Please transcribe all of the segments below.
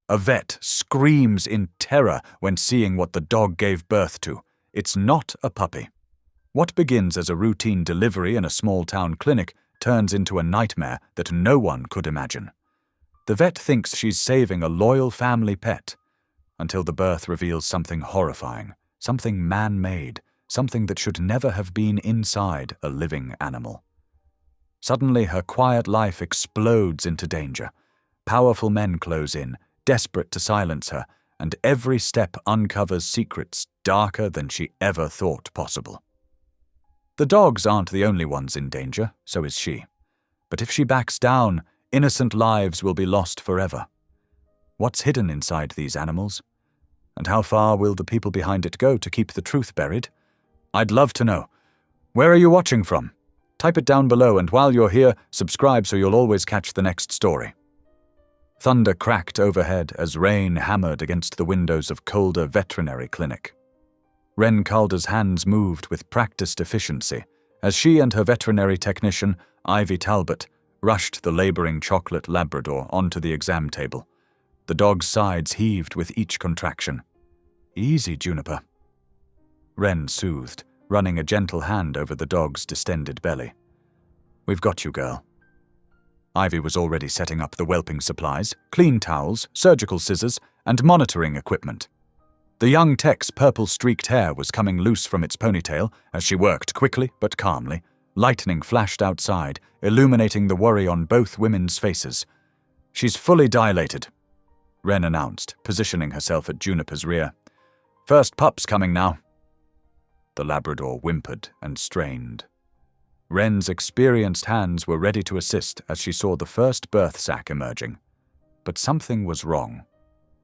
A vet screams in terror when seeing what the dog gave birth to. It's not a puppy. What begins as a routine delivery in a small-town clinic turns into a nightmare that no one could imagine. The vet thinks she's saving a loyal family pet, until the birth reveals something horrifying, something man-made, something that should never have been inside a living animal. Suddenly, her quiet life explodes into danger. Powerful men close in, desperate to silence her, and every step uncovers secrets darker than she ever thought possible. The dogs aren't the only ones in danger, so is she. But if she backs down, innocent lives will be lost forever. What's hidden inside these animals? And how far will the people behind it go to keep the truth buried? I'd love to know. Where are you watching from? Type it down below, and while you're here, subscribe so you'll always catch the next story. Thunder cracked overhead as rain hammered against the windows of Calder Veterinary Clinic. Wren Calder's hands moved with practiced efficiency as she and her veterinary technician, Ivy Talbot, rushed the laboring chocolate Labrador onto the exam table. The dog's sides heaved with each contraction. "Easy, Juniper." Wren soothed, running a gentle hand over the dog's distended belly. "We've got you, girl." Ivy was already setting up the whelping supplies, clean towels, surgical scissors, and monitoring equipment. The young tech's purple-streaked hair was coming loose from its ponytail as she worked quickly but calmly. Lightning flashed outside, illuminating the worry on both women's faces. "She's fully dilated," Wren announced, positioning herself at Juniper's rear. "First pup's coming now." The Labrador whimpered and strained. Wren's experienced hands were ready to assist as she saw the first birth sac emerging. But something was wrong.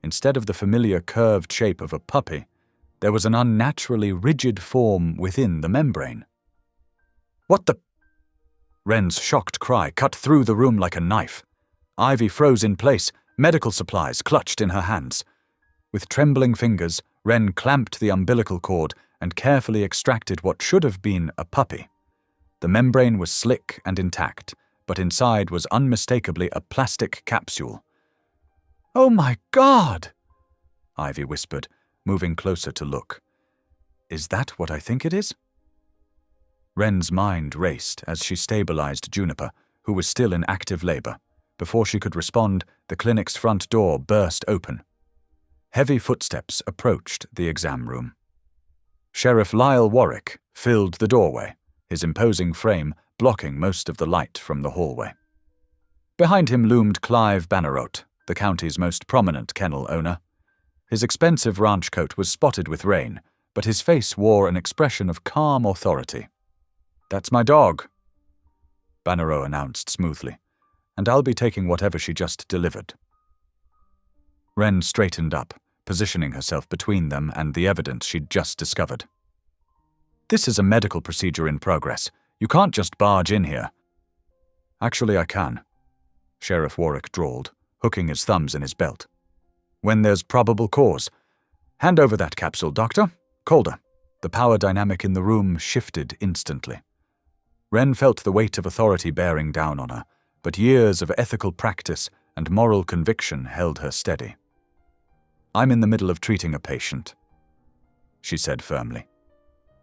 Instead of the familiar curved shape of a puppy, there was an unnaturally rigid form within the membrane. "What the—" Wren's shocked cry cut through the room like a knife. Ivy froze in place, medical supplies clutched in her hands. With trembling fingers, Wren clamped the umbilical cord and carefully extracted what should have been a puppy. The membrane was slick and intact, but inside was unmistakably a plastic capsule. "Oh my God!" Ivy whispered, moving closer to look. "Is that what I think it is?" Wren's mind raced as she stabilized Juniper, who was still in active labor. Before she could respond, the clinic's front door burst open. Heavy footsteps approached the exam room. Sheriff Lyle Warwick filled the doorway, his imposing frame blocking most of the light from the hallway. Behind him loomed Clive Bannerote, the county's most prominent kennel owner. His expensive ranch coat was spotted with rain, but his face wore an expression of calm authority. "That's my dog," Bannerote announced smoothly, "and I'll be taking whatever she just delivered." Wren straightened up, positioning herself between them and the evidence she'd just discovered. "This is a medical procedure in progress. You can't just barge in here." "Actually, I can," Sheriff Warwick drawled, hooking his thumbs in his belt. "When there's probable cause. Hand over that capsule, Doctor. Calder." The power dynamic in the room shifted instantly. Wren felt the weight of authority bearing down on her, but years of ethical practice and moral conviction held her steady. "I'm in the middle of treating a patient," she said firmly.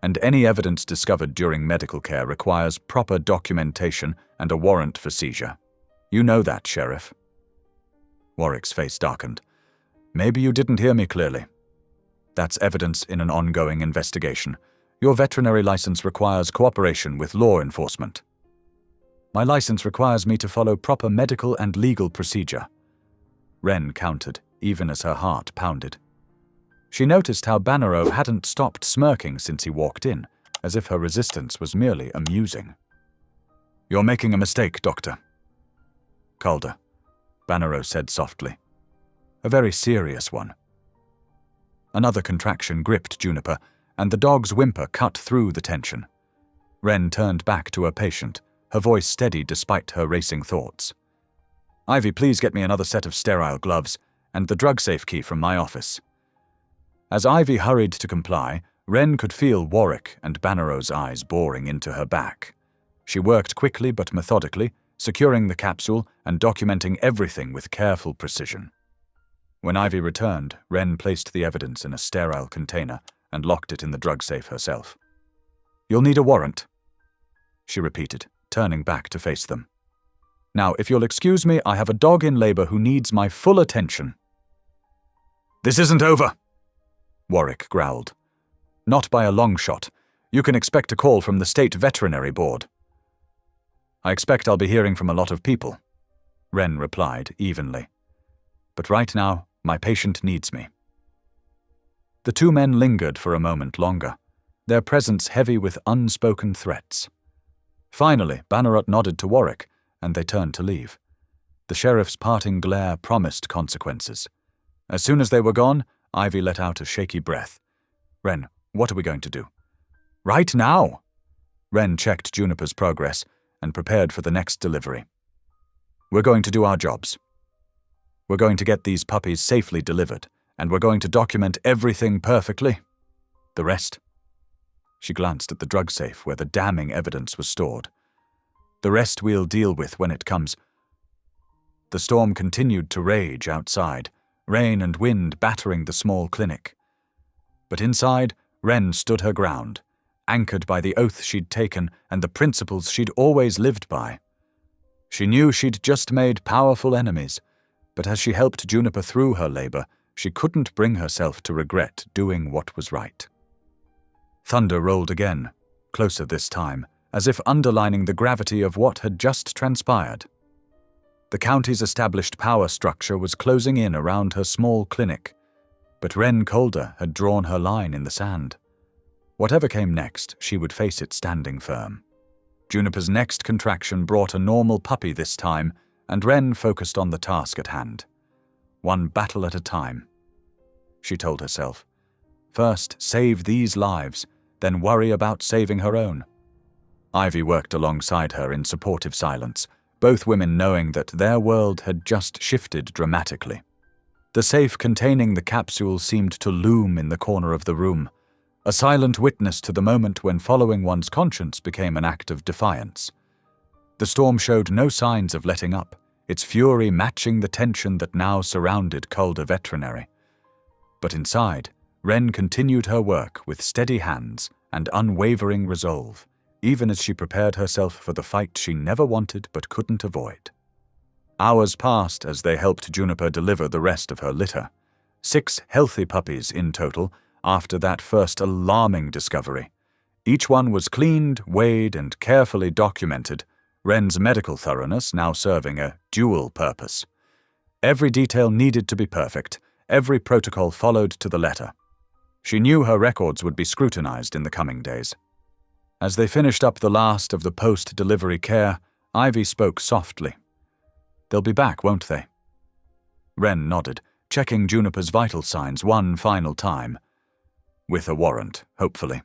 "And any evidence discovered during medical care requires proper documentation and a warrant for seizure. You know that, Sheriff." Warwick's face darkened. "Maybe you didn't hear me clearly. That's evidence in an ongoing investigation. Your veterinary license requires cooperation with law enforcement." "My license requires me to follow proper medical and legal procedure," Wren countered, even as her heart pounded. She noticed how Bannerote hadn't stopped smirking since he walked in, as if her resistance was merely amusing. "You're making a mistake, Doctor." "Calder," Bannerote said softly. "A very serious one." Another contraction gripped Juniper, and the dog's whimper cut through the tension. Wren turned back to her patient, her voice steady despite her racing thoughts. "Ivy, please get me another set of sterile gloves and the drug-safe key from my office." As Ivy hurried to comply, Wren could feel Warwick and Bannero's eyes boring into her back. She worked quickly but methodically, securing the capsule and documenting everything with careful precision. When Ivy returned, Wren placed the evidence in a sterile container and locked it in the drug safe herself. "You'll need a warrant," she repeated, turning back to face them. "Now, if you'll excuse me, I have a dog in labor who needs my full attention." "This isn't over," Warwick growled. "Not by a long shot. You can expect a call from the State Veterinary Board." "I expect I'll be hearing from a lot of people," Wren replied evenly. "But right now, my patient needs me." The two men lingered for a moment longer, their presence heavy with unspoken threats. Finally, Bannerot nodded to Warwick, and they turned to leave. The sheriff's parting glare promised consequences. As soon as they were gone, Ivy let out a shaky breath. "Wren, what are we going to do?" "Right now!" Wren checked Juniper's progress and prepared for the next delivery. "We're going to do our jobs. We're going to get these puppies safely delivered, and we're going to document everything perfectly. The rest..." She glanced at the drug safe where the damning evidence was stored. "The rest we'll deal with when it comes." The storm continued to rage outside, rain and wind battering the small clinic. But inside, Wren stood her ground, anchored by the oath she'd taken and the principles she'd always lived by. She knew she'd just made powerful enemies, but as she helped Juniper through her labor, she couldn't bring herself to regret doing what was right. Thunder rolled again, closer this time, as if underlining the gravity of what had just transpired. The county's established power structure was closing in around her small clinic, but Wren Calder had drawn her line in the sand. Whatever came next, she would face it standing firm. Juniper's next contraction brought a normal puppy this time, and Wren focused on the task at hand. One battle at a time, she told herself. First, save these lives, then worry about saving her own. Ivy worked alongside her in supportive silence, both women knowing that their world had just shifted dramatically. The safe containing the capsule seemed to loom in the corner of the room, a silent witness to the moment when following one's conscience became an act of defiance. The storm showed no signs of letting up, its fury matching the tension that now surrounded Calder Veterinary. But inside, Wren continued her work with steady hands and unwavering resolve, even as she prepared herself for the fight she never wanted but couldn't avoid. Hours passed as they helped Juniper deliver the rest of her litter. 6 healthy puppies in total after that first alarming discovery. Each one was cleaned, weighed, and carefully documented, Wren's medical thoroughness now serving a dual purpose. Every detail needed to be perfect, every protocol followed to the letter. She knew her records would be scrutinized in the coming days. As they finished up the last of the post-delivery care, Ivy spoke softly. "They'll be back, won't they?" Wren nodded, checking Juniper's vital signs one final time. With a warrant, hopefully.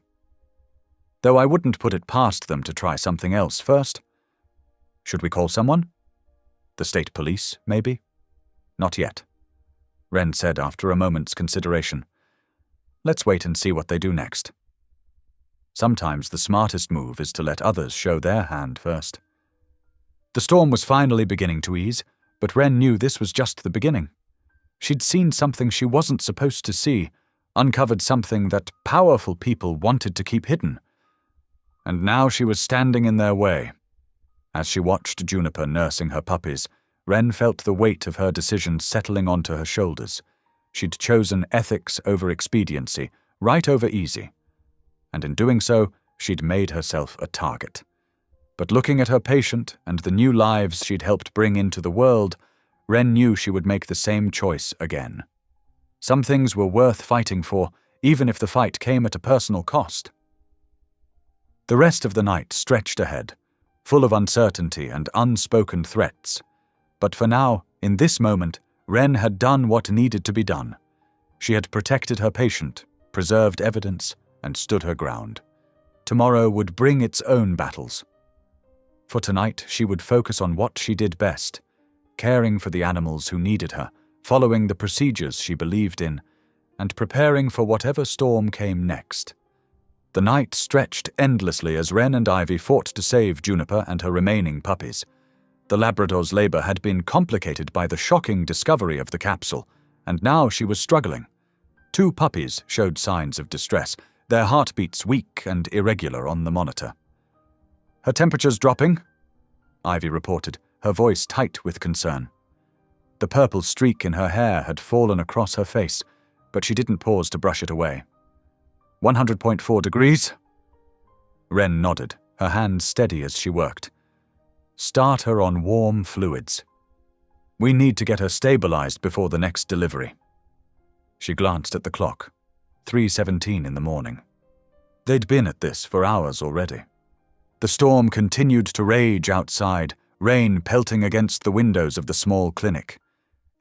Though I wouldn't put it past them to try something else first. Should we call someone? The state police, maybe? Not yet, Wren said after a moment's consideration. Let's wait and see what they do next. Sometimes the smartest move is to let others show their hand first. The storm was finally beginning to ease, but Wren knew this was just the beginning. She'd seen something she wasn't supposed to see, uncovered something that powerful people wanted to keep hidden. And now she was standing in their way. As she watched Juniper nursing her puppies, Wren felt the weight of her decision settling onto her shoulders. She'd chosen ethics over expediency, right over easy. And in doing so, she'd made herself a target. But looking at her patient and the new lives she'd helped bring into the world, Wren knew she would make the same choice again. Some things were worth fighting for, even if the fight came at a personal cost. The rest of the night stretched ahead, full of uncertainty and unspoken threats. But for now, in this moment, Wren had done what needed to be done. She had protected her patient, preserved evidence, and stood her ground. Tomorrow would bring its own battles. For tonight, she would focus on what she did best, caring for the animals who needed her, following the procedures she believed in, and preparing for whatever storm came next. The night stretched endlessly as Wren and Ivy fought to save Juniper and her remaining puppies. The Labrador's labor had been complicated by the shocking discovery of the capsule, and now she was struggling. 2 puppies showed signs of distress, their heartbeats weak and irregular on the monitor. "Her temperature's dropping," Ivy reported, her voice tight with concern. The purple streak in her hair had fallen across her face, but she didn't pause to brush it away. 100.4 degrees? Wren nodded, her hands steady as she worked. "Start her on warm fluids. We need to get her stabilized before the next delivery." She glanced at the clock. 3:17 in the morning. They'd been at this for hours already. The storm continued to rage outside, rain pelting against the windows of the small clinic.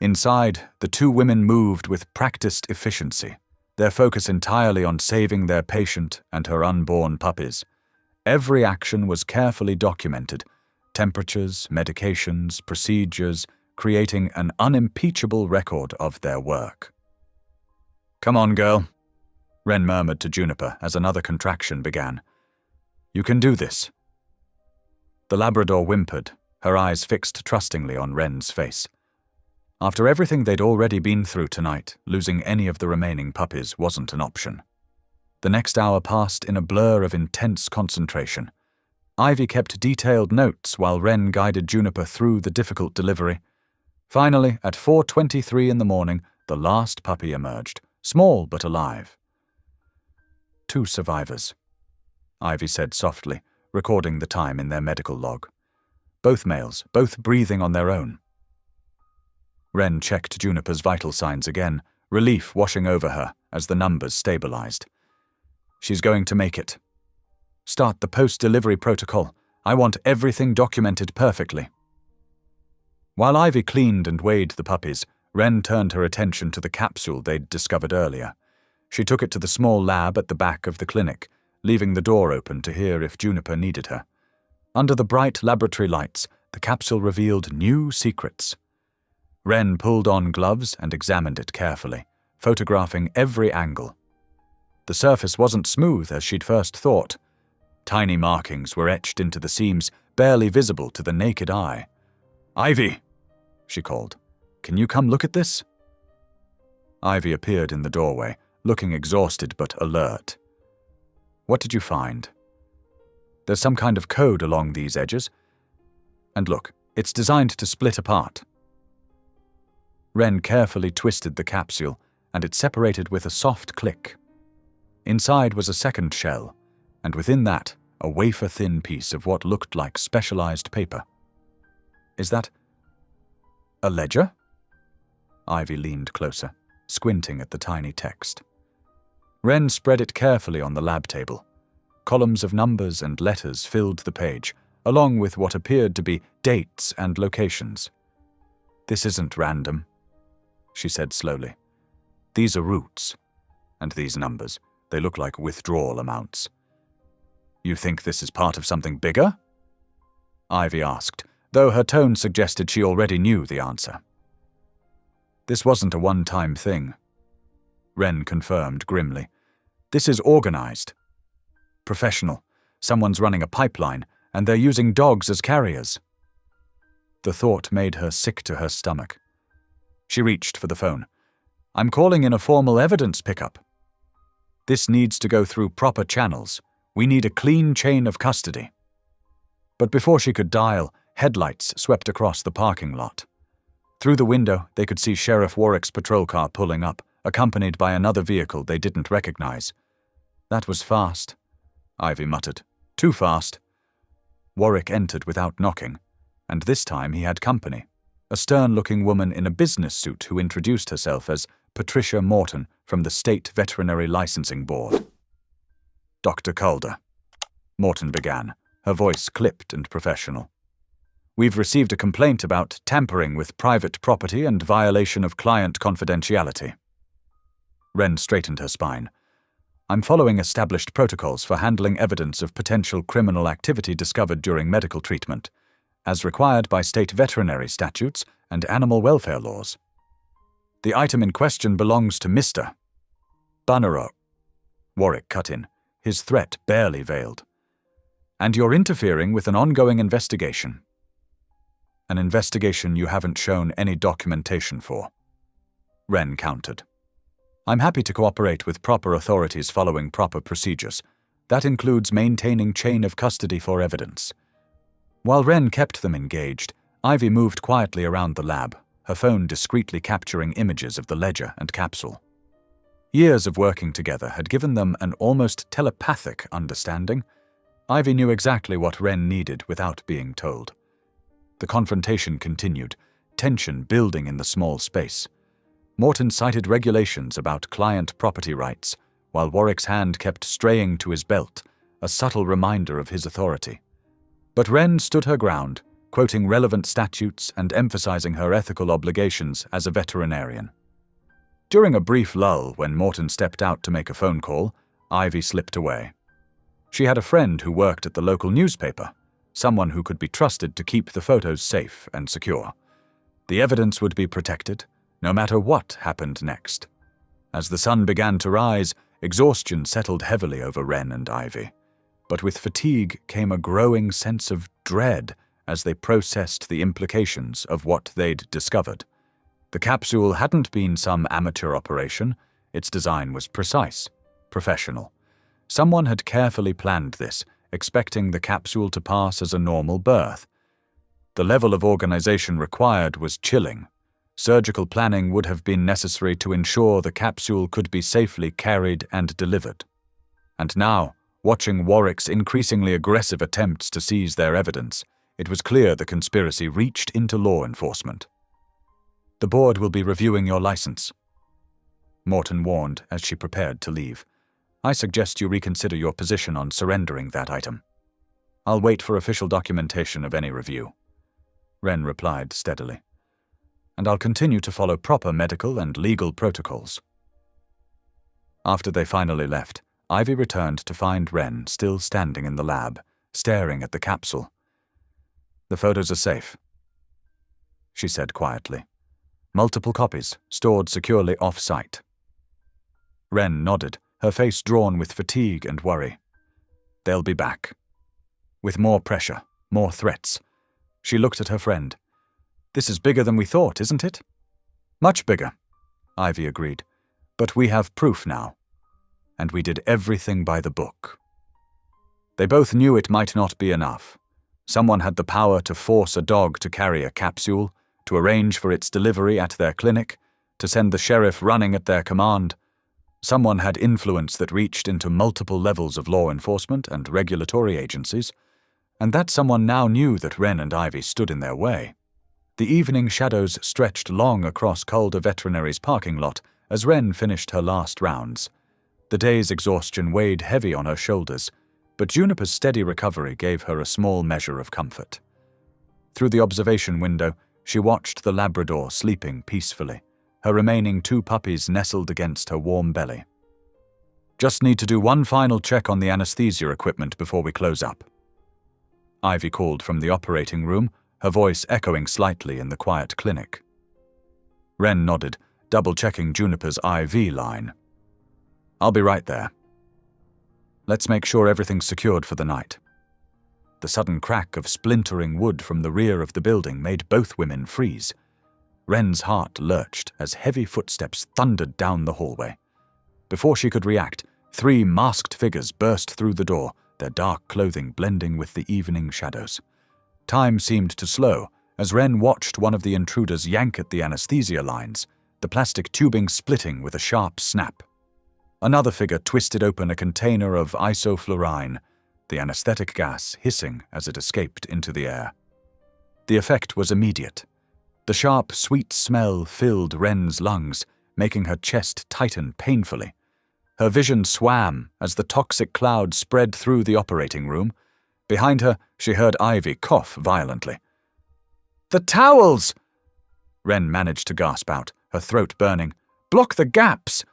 Inside, the 2 women moved with practiced efficiency, their focus entirely on saving their patient and her unborn puppies. Every action was carefully documented, temperatures, medications, procedures, creating an unimpeachable record of their work. "Come on, girl," Wren murmured to Juniper as another contraction began. "You can do this." The Labrador whimpered, her eyes fixed trustingly on Wren's face. After everything they'd already been through tonight, losing any of the remaining puppies wasn't an option. The next hour passed in a blur of intense concentration. Ivy kept detailed notes while Wren guided Juniper through the difficult delivery. Finally, at 4:23 in the morning, the last puppy emerged, small but alive. 2 survivors, Ivy said softly, recording the time in their medical log. Both males, both breathing on their own. Wren checked Juniper's vital signs again, relief washing over her as the numbers stabilized. "She's going to make it. Start the post-delivery protocol. I want everything documented perfectly." While Ivy cleaned and weighed the puppies, Wren turned her attention to the capsule they'd discovered earlier. She took it to the small lab at the back of the clinic, leaving the door open to hear if Juniper needed her. Under the bright laboratory lights, the capsule revealed new secrets. Wren pulled on gloves and examined it carefully, photographing every angle. The surface wasn't smooth as she'd first thought. Tiny markings were etched into the seams, barely visible to the naked eye. "Ivy," she called, "can you come look at this?" Ivy appeared in the doorway, looking exhausted but alert. "What did you find?" "There's some kind of code along these edges. And look, it's designed to split apart." Wren carefully twisted the capsule, and it separated with a soft click. Inside was a second shell, and within that, a wafer-thin piece of what looked like specialized paper. "Is that a ledger?" Ivy leaned closer, squinting at the tiny text. Wren spread it carefully on the lab table. Columns of numbers and letters filled the page, along with what appeared to be dates and locations. "This isn't random," she said slowly. "These are roots. And these numbers, they look like withdrawal amounts." "You think this is part of something bigger?" Ivy asked, though her tone suggested she already knew the answer. "This wasn't a one-time thing," Wren confirmed grimly. "This is organized. Professional. Someone's running a pipeline, and they're using dogs as carriers." The thought made her sick to her stomach. She reached for the phone. "I'm calling in a formal evidence pickup. This needs to go through proper channels. We need a clean chain of custody." But before she could dial, headlights swept across the parking lot. Through the window, they could see Sheriff Warwick's patrol car pulling up, accompanied by another vehicle they didn't recognize. "That was fast," Ivy muttered. "Too fast." Warwick entered without knocking, and this time he had company. A stern-looking woman in a business suit who introduced herself as Patricia Morton from the State Veterinary Licensing Board. "Dr. Calder," Morton began, her voice clipped and professional. "We've received a complaint about tampering with private property and violation of client confidentiality." Wren straightened her spine. "I'm following established protocols for handling evidence of potential criminal activity discovered during medical treatment, as required by state veterinary statutes and animal welfare laws. The item in question belongs to Mr. Bunnero," Warwick cut in, his threat barely veiled. "And you're interfering with an ongoing investigation. An investigation you haven't shown any documentation for." Wren countered. I'm happy to cooperate with proper authorities following proper procedures. That includes maintaining chain of custody for evidence. While Wren kept them engaged, Ivy moved quietly around the lab, her phone discreetly capturing images of the ledger and capsule. Years of working together had given them an almost telepathic understanding. Ivy knew exactly what Wren needed without being told. The confrontation continued, tension building in the small space. Morton cited regulations about client property rights, while Warwick's hand kept straying to his belt, a subtle reminder of his authority. But Wren stood her ground, quoting relevant statutes and emphasizing her ethical obligations as a veterinarian. During a brief lull when Morton stepped out to make a phone call, Ivy slipped away. She had a friend who worked at the local newspaper, someone who could be trusted to keep the photos safe and secure. The evidence would be protected, no matter what happened next. As the sun began to rise, exhaustion settled heavily over Wren and Ivy. But with fatigue came a growing sense of dread as they processed the implications of what they'd discovered. The capsule hadn't been some amateur operation. Its design was precise, professional. Someone had carefully planned this, expecting the capsule to pass as a normal birth. The level of organization required was chilling. Surgical planning would have been necessary to ensure the capsule could be safely carried and delivered. And now, watching Warwick's increasingly aggressive attempts to seize their evidence, it was clear the conspiracy reached into law enforcement. The board will be reviewing your license, Morton warned as she prepared to leave. I suggest you reconsider your position on surrendering that item. I'll wait for official documentation of any review, Wren replied steadily. And I'll continue to follow proper medical and legal protocols. After they finally left, Ivy returned to find Wren still standing in the lab, staring at the capsule. The photos are safe, she said quietly. Multiple copies, stored securely off-site. Wren nodded, her face drawn with fatigue and worry. They'll be back. With more pressure, more threats. She looked at her friend. This is bigger than we thought, isn't it? Much bigger, Ivy agreed. But we have proof now. And we did everything by the book. They both knew it might not be enough. Someone had the power to force a dog to carry a capsule, to arrange for its delivery at their clinic, to send the sheriff running at their command. Someone had influence that reached into multiple levels of law enforcement and regulatory agencies, and that someone now knew that Wren and Ivy stood in their way. The evening shadows stretched long across Calder Veterinary's parking lot as Wren finished her last rounds. The day's exhaustion weighed heavy on her shoulders, but Juniper's steady recovery gave her a small measure of comfort. Through the observation window, she watched the Labrador sleeping peacefully, her remaining 2 puppies nestled against her warm belly. Just need to do one final check on the anesthesia equipment before we close up, Ivy called from the operating room, her voice echoing slightly in the quiet clinic. Wren nodded, double-checking Juniper's IV line. I'll be right there. Let's make sure everything's secured for the night. The sudden crack of splintering wood from the rear of the building made both women freeze. Wren's heart lurched as heavy footsteps thundered down the hallway. Before she could react, 3 masked figures burst through the door, their dark clothing blending with the evening shadows. Time seemed to slow as Wren watched one of the intruders yank at the anesthesia lines, the plastic tubing splitting with a sharp snap. Another figure twisted open a container of isoflurane, the anesthetic gas hissing as it escaped into the air. The effect was immediate. The sharp, sweet smell filled Wren's lungs, making her chest tighten painfully. Her vision swam as the toxic cloud spread through the operating room. Behind her, she heard Ivy cough violently. "The towels!" Wren managed to gasp out, her throat burning. "Block the gaps!"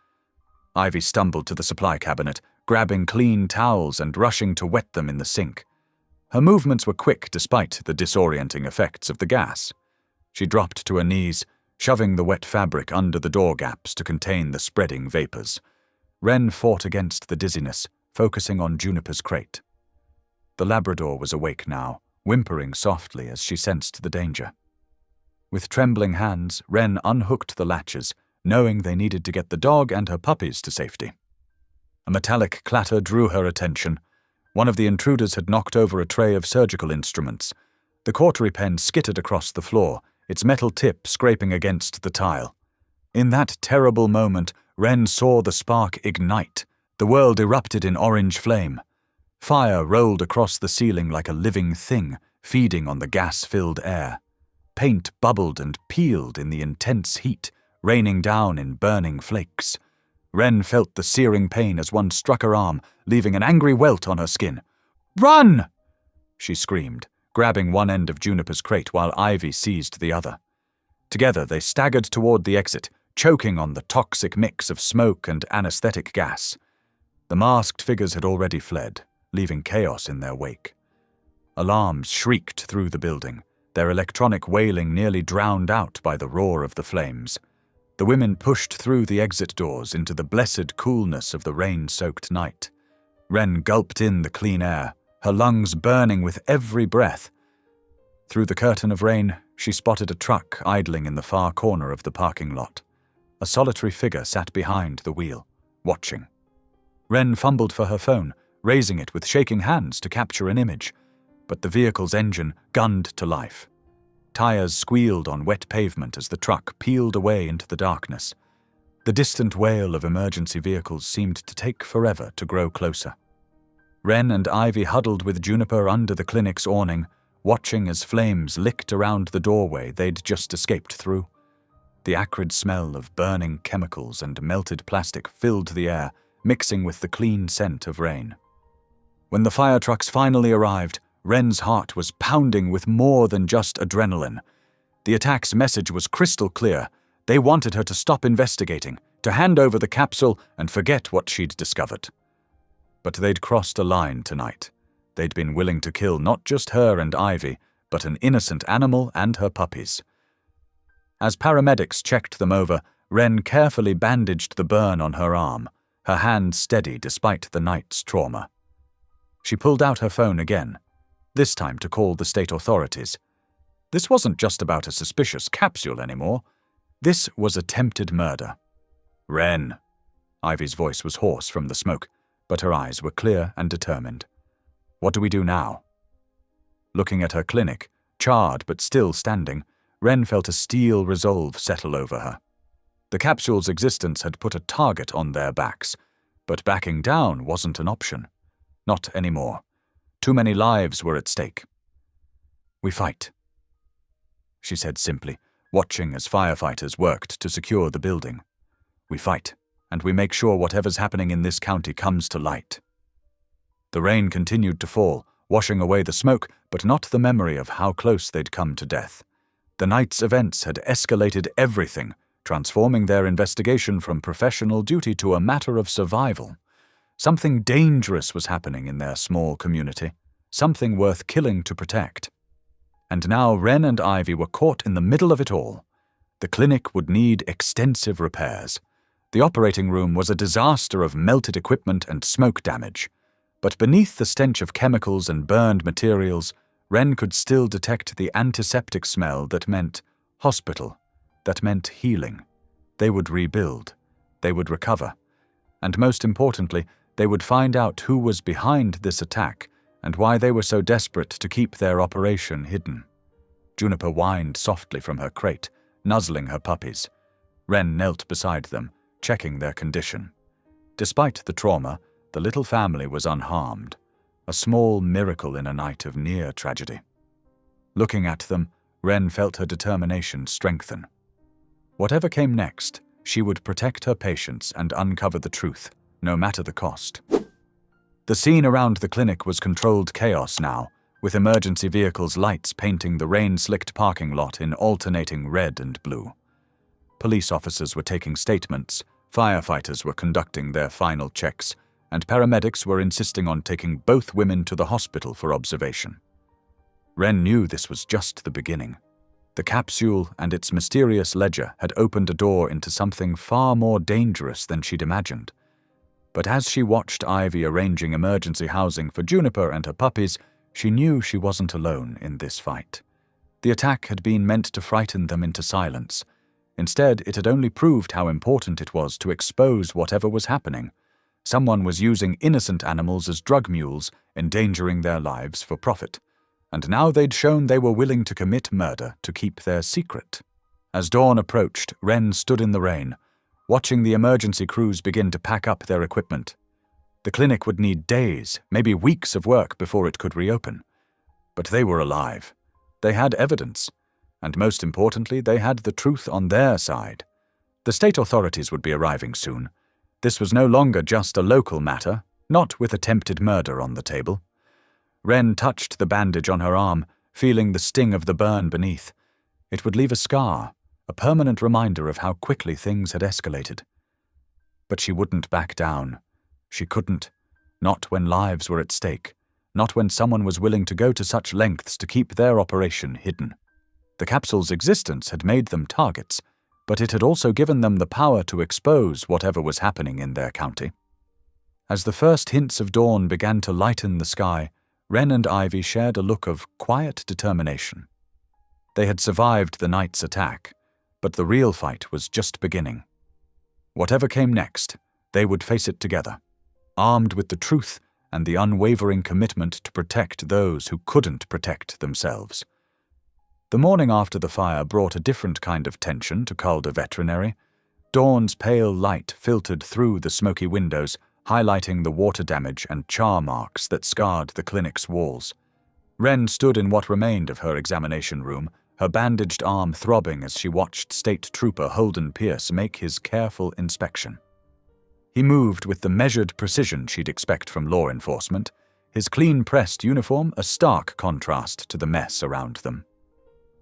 Ivy stumbled to the supply cabinet, grabbing clean towels and rushing to wet them in the sink. Her movements were quick despite the disorienting effects of the gas. She dropped to her knees, shoving the wet fabric under the door gaps to contain the spreading vapors. Wren fought against the dizziness, focusing on Juniper's crate. The Labrador was awake now, whimpering softly as she sensed the danger. With trembling hands, Wren unhooked the latches, knowing they needed to get the dog and her puppies to safety. A metallic clatter drew her attention. One of the intruders had knocked over a tray of surgical instruments. The cautery pen skittered across the floor, its metal tip scraping against the tile. In that terrible moment, Wren saw the spark ignite. The world erupted in orange flame. Fire rolled across the ceiling like a living thing, feeding on the gas-filled air. Paint bubbled and peeled in the intense heat, raining down in burning flakes. Wren felt the searing pain as one struck her arm, leaving an angry welt on her skin. "Run!" she screamed, grabbing one end of Juniper's crate while Ivy seized the other. Together they staggered toward the exit, choking on the toxic mix of smoke and anesthetic gas. The masked figures had already fled, leaving chaos in their wake. Alarms shrieked through the building, their electronic wailing nearly drowned out by the roar of the flames. The women pushed through the exit doors into the blessed coolness of the rain-soaked night. Wren gulped in the clean air, her lungs burning with every breath. Through the curtain of rain, she spotted a truck idling in the far corner of the parking lot. A solitary figure sat behind the wheel, watching. Wren fumbled for her phone, raising it with shaking hands to capture an image, but the vehicle's engine gunned to life. Tires squealed on wet pavement as the truck peeled away into the darkness. The distant wail of emergency vehicles seemed to take forever to grow closer. Wren and Ivy huddled with Juniper under the clinic's awning, watching as flames licked around the doorway they'd just escaped through. The acrid smell of burning chemicals and melted plastic filled the air, mixing with the clean scent of rain. When the fire trucks finally arrived, Wren's heart was pounding with more than just adrenaline. The attack's message was crystal clear. They wanted her to stop investigating, to hand over the capsule and forget what she'd discovered. But they'd crossed a line tonight. They'd been willing to kill not just her and Ivy, but an innocent animal and her puppies. As paramedics checked them over, Wren carefully bandaged the burn on her arm, her hand steady despite the night's trauma. She pulled out her phone again, this time to call the state authorities. This wasn't just about a suspicious capsule anymore. This was attempted murder. "Wren." Ivy's voice was hoarse from the smoke, but her eyes were clear and determined. "What do we do now?" Looking at her clinic, charred but still standing, Wren felt a steel resolve settle over her. The capsule's existence had put a target on their backs, but backing down wasn't an option. Not anymore. Too many lives were at stake. "We fight," she said simply, watching as firefighters worked to secure the building. "We fight, and we make sure whatever's happening in this county comes to light." The rain continued to fall, washing away the smoke, but not the memory of how close they'd come to death. The night's events had escalated everything, transforming their investigation from professional duty to a matter of survival. Something dangerous was happening in their small community, something worth killing to protect. And now Wren and Ivy were caught in the middle of it all. The clinic would need extensive repairs. The operating room was a disaster of melted equipment and smoke damage. But beneath the stench of chemicals and burned materials, Wren could still detect the antiseptic smell that meant hospital, that meant healing. They would rebuild. They would recover. And most importantly, they would find out who was behind this attack and why they were so desperate to keep their operation hidden. Juniper whined softly from her crate, nuzzling her puppies. Wren knelt beside them, checking their condition. Despite the trauma, the little family was unharmed, a small miracle in a night of near tragedy. Looking at them, Wren felt her determination strengthen. Whatever came next, she would protect her patients and uncover the truth, no matter the cost. The scene around the clinic was controlled chaos now, with emergency vehicles' lights painting the rain-slicked parking lot in alternating red and blue. Police officers were taking statements, firefighters were conducting their final checks, and paramedics were insisting on taking both women to the hospital for observation. Wren knew this was just the beginning. The capsule and its mysterious ledger had opened a door into something far more dangerous than she'd imagined. But as she watched Ivy arranging emergency housing for Juniper and her puppies, she knew she wasn't alone in this fight. The attack had been meant to frighten them into silence. Instead, it had only proved how important it was to expose whatever was happening. Someone was using innocent animals as drug mules, endangering their lives for profit. And now they'd shown they were willing to commit murder to keep their secret. As dawn approached, Wren stood in the rain, watching the emergency crews begin to pack up their equipment. The clinic would need days, maybe weeks of work before it could reopen. But they were alive. They had evidence. And most importantly, they had the truth on their side. The state authorities would be arriving soon. This was no longer just a local matter, not with attempted murder on the table. Wren touched the bandage on her arm, feeling the sting of the burn beneath. It would leave a scar, a permanent reminder of how quickly things had escalated. But she wouldn't back down. She couldn't. Not when lives were at stake. Not when someone was willing to go to such lengths to keep their operation hidden. The capsule's existence had made them targets, but it had also given them the power to expose whatever was happening in their county. As the first hints of dawn began to lighten the sky, Wren and Ivy shared a look of quiet determination. They had survived the night's attack, but the real fight was just beginning. Whatever came next, they would face it together, armed with the truth and the unwavering commitment to protect those who couldn't protect themselves. The morning after the fire brought a different kind of tension to Calder Veterinary. Dawn's pale light filtered through the smoky windows, highlighting the water damage and char marks that scarred the clinic's walls. Wren stood in what remained of her examination room, her bandaged arm throbbing as she watched State Trooper Holden Pierce make his careful inspection. He moved with the measured precision she'd expect from law enforcement, his clean-pressed uniform a stark contrast to the mess around them.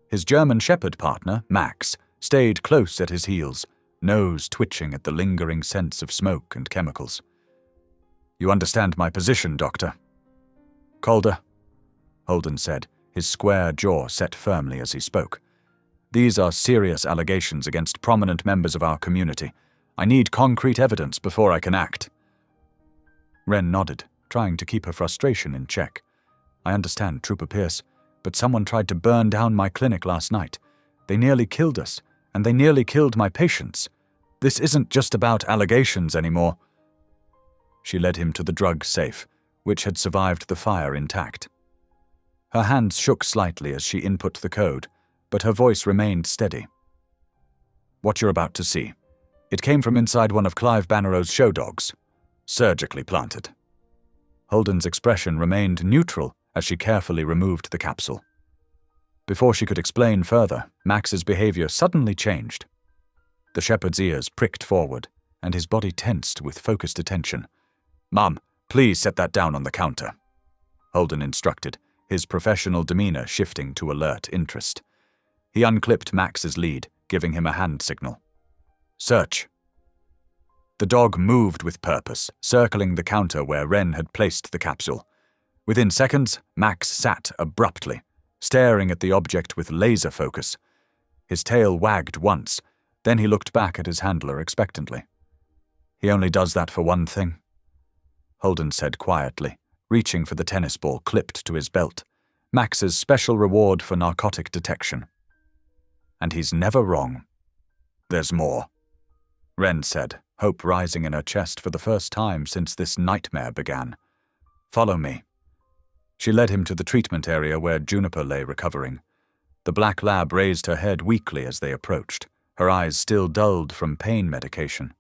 His German Shepherd partner, Max, stayed close at his heels, nose twitching at the lingering sense of smoke and chemicals. "You understand my position, Doctor?" "Calder," Holden said, his square jaw set firmly as he spoke. "These are serious allegations against prominent members of our community. I need concrete evidence before I can act." Wren nodded, trying to keep her frustration in check. "I understand, Trooper Pierce, but someone tried to burn down my clinic last night. They nearly killed us, and they nearly killed my patients. This isn't just about allegations anymore." She led him to the drug safe, which had survived the fire intact. Her hands shook slightly as she input the code, but her voice remained steady. "What you're about to see. It came from inside one of Clive Bannerow's show dogs. Surgically planted." Holden's expression remained neutral as she carefully removed the capsule. Before she could explain further, Max's behavior suddenly changed. The shepherd's ears pricked forward, and his body tensed with focused attention. "Mum, please set that down on the counter," Holden instructed, his professional demeanor shifting to alert interest. He unclipped Max's lead, giving him a hand signal. "Search." The dog moved with purpose, circling the counter where Wren had placed the capsule. Within seconds, Max sat abruptly, staring at the object with laser focus. His tail wagged once, then he looked back at his handler expectantly. "He only does that for one thing," Holden said quietly, reaching for the tennis ball clipped to his belt, Max's special reward for narcotic detection. "And he's never wrong." "There's more," Wren said, hope rising in her chest for the first time since this nightmare began. "Follow me." She led him to the treatment area where Juniper lay recovering. The black lab raised her head weakly as they approached, her eyes still dulled from pain medication.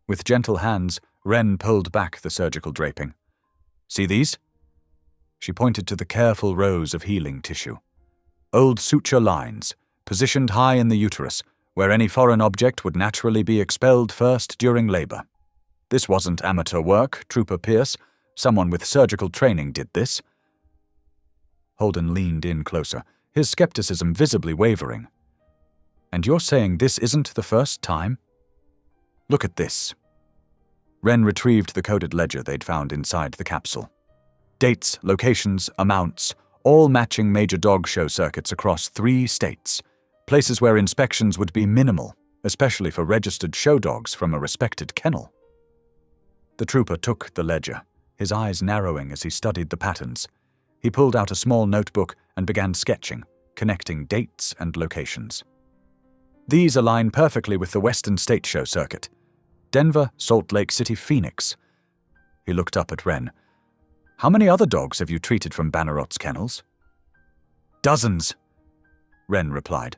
With gentle hands, Wren pulled back the surgical draping. "See these?" She pointed to the careful rows of healing tissue. Old suture lines, positioned high in the uterus, where any foreign object would naturally be expelled first during labor. This wasn't amateur work, Trooper Pierce. Someone with surgical training did this. Holden leaned in closer, his skepticism visibly wavering. "And you're saying this isn't the first time?" "Look at this." Wren retrieved the coded ledger they'd found inside the capsule. Dates, locations, amounts, all matching major dog show circuits across 3 states, places where inspections would be minimal, especially for registered show dogs from a respected kennel. The trooper took the ledger, his eyes narrowing as he studied the patterns. He pulled out a small notebook and began sketching, connecting dates and locations. These align perfectly with the Western State Show circuit. Denver, Salt Lake City, Phoenix. He looked up at Wren. How many other dogs have you treated from Bannerot's kennels? Dozens, Wren replied,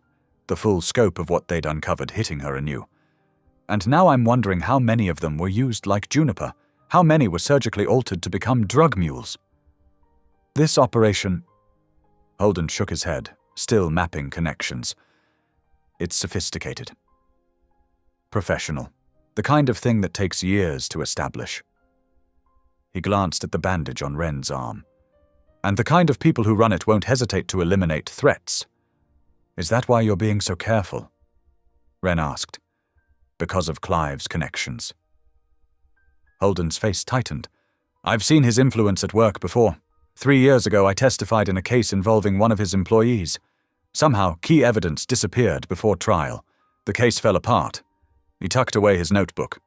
the full scope of what they'd uncovered hitting her anew. And now I'm wondering how many of them were used like Juniper, how many were surgically altered to become drug mules. This operation… Holden shook his head, still mapping connections. It's sophisticated. Professional. The kind of thing that takes years to establish. He glanced at the bandage on Wren's arm. And the kind of people who run it won't hesitate to eliminate threats. Is that why you're being so careful? Wren asked. Because of Clive's connections. Holden's face tightened. I've seen his influence at work before. 3 years ago, I testified in a case involving one of his employees. Somehow, key evidence disappeared before trial. The case fell apart. He tucked away his notebook.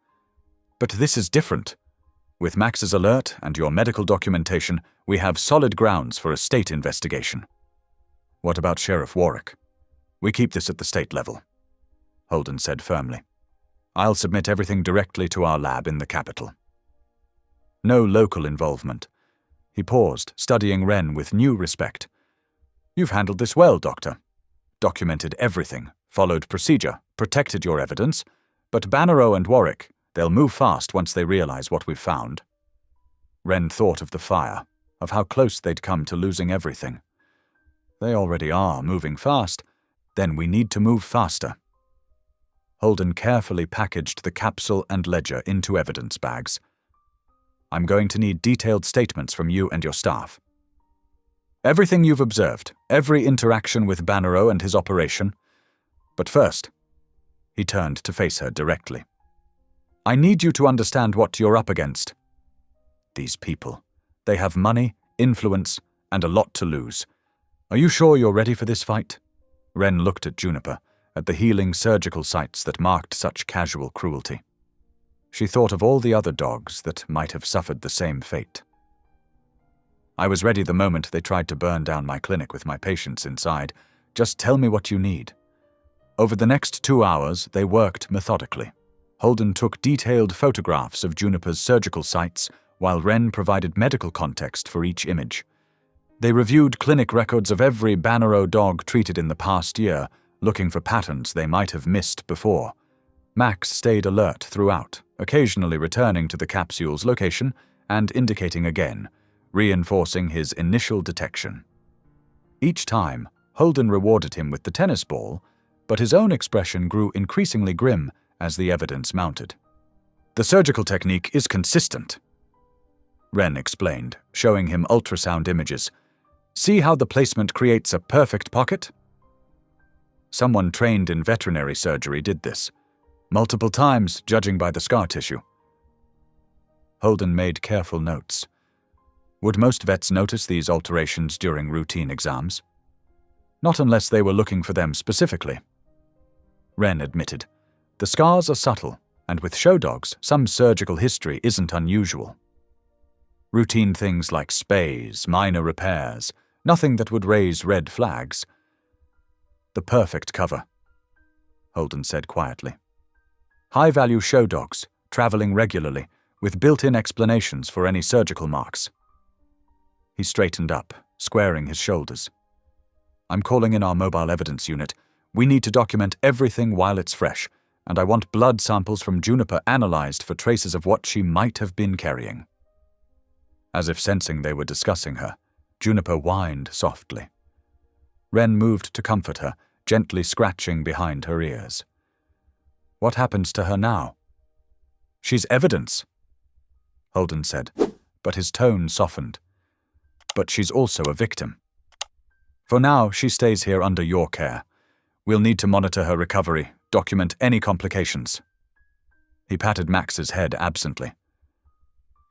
But this is different. With Max's alert and your medical documentation, we have solid grounds for a state investigation. What about Sheriff Warwick? We keep this at the state level, Holden said firmly. I'll submit everything directly to our lab in the capital. No local involvement. He paused, studying Wren with new respect. You've handled this well, Doctor. Documented everything, followed procedure, protected your evidence, but Bannerot and Warwick, they'll move fast once they realize what we've found. Wren thought of the fire, of how close they'd come to losing everything. They already are moving fast. Then we need to move faster. Holden carefully packaged the capsule and ledger into evidence bags. I'm going to need detailed statements from you and your staff. Everything you've observed, every interaction with Bannerot and his operation. But first, he turned to face her directly. I need you to understand what you're up against. These people. They have money, influence, and a lot to lose. Are you sure you're ready for this fight? Wren looked at Juniper, at the healing surgical sites that marked such casual cruelty. She thought of all the other dogs that might have suffered the same fate. I was ready the moment they tried to burn down my clinic with my patients inside. Just tell me what you need. Over the next 2 hours, they worked methodically. Holden took detailed photographs of Juniper's surgical sites, while Wren provided medical context for each image. They reviewed clinic records of every Bannerot dog treated in the past year, looking for patterns they might have missed before. Max stayed alert throughout, occasionally returning to the capsule's location and indicating again, reinforcing his initial detection. Each time, Holden rewarded him with the tennis ball, but his own expression grew increasingly grim as the evidence mounted. The surgical technique is consistent, Wren explained, showing him ultrasound images. See how the placement creates a perfect pocket? Someone trained in veterinary surgery did this. Multiple times, judging by the scar tissue. Holden made careful notes. Would most vets notice these alterations during routine exams? Not unless they were looking for them specifically. Wren admitted. The scars are subtle, and with show dogs, some surgical history isn't unusual. Routine things like spays, minor repairs, nothing that would raise red flags. The perfect cover, Holden said quietly. High-value show dogs, traveling regularly, with built-in explanations for any surgical marks. He straightened up, squaring his shoulders. I'm calling in our mobile evidence unit. We need to document everything while it's fresh, and I want blood samples from Juniper analyzed for traces of what she might have been carrying. As if sensing they were discussing her, Juniper whined softly. Wren moved to comfort her, gently scratching behind her ears. What happens to her now? She's evidence, Holden said, but his tone softened. But she's also a victim. For now, she stays here under your care. We'll need to monitor her recovery, document any complications. He patted Max's head absently.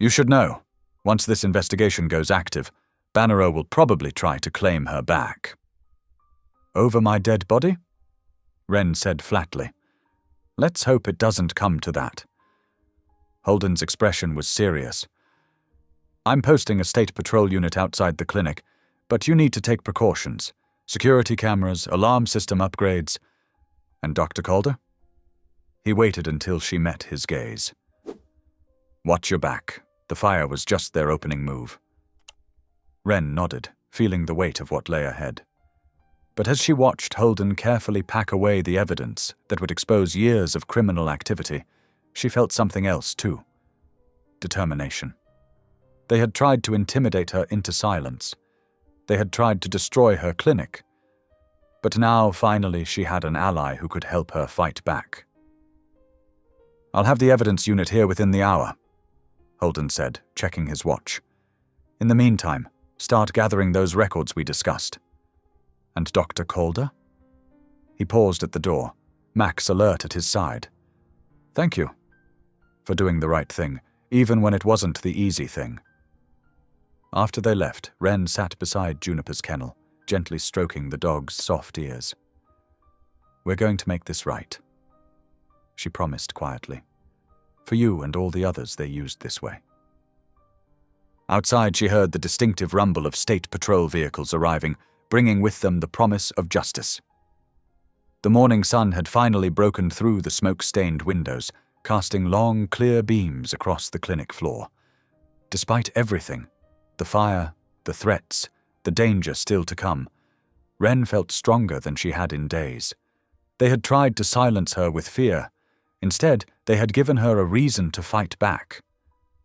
You should know, once this investigation goes active, Bannerot will probably try to claim her back. Over my dead body? Wren said flatly. Let's hope it doesn't come to that. Holden's expression was serious. I'm posting a state patrol unit outside the clinic, but you need to take precautions. Security cameras, alarm system upgrades. And Dr. Calder? He waited until she met his gaze. Watch your back. The fire was just their opening move. Wren nodded, feeling the weight of what lay ahead. But as she watched Holden carefully pack away the evidence that would expose years of criminal activity, she felt something else too. Determination. They had tried to intimidate her into silence. They had tried to destroy her clinic. But now, finally, she had an ally who could help her fight back. "I'll have the evidence unit here within the hour," Holden said, checking his watch. "In the meantime, start gathering those records we discussed." "And Dr. Calder?" He paused at the door, Max alert at his side. "Thank you for doing the right thing, even when it wasn't the easy thing." After they left, Wren sat beside Juniper's kennel, gently stroking the dog's soft ears. "We're going to make this right," she promised quietly. "For you and all the others they used this way." Outside, she heard the distinctive rumble of state patrol vehicles arriving, bringing with them the promise of justice. The morning sun had finally broken through the smoke-stained windows, casting long, clear beams across the clinic floor. Despite everything, the fire, the threats, the danger still to come, Wren felt stronger than she had in days. They had tried to silence her with fear. Instead, they had given her a reason to fight back.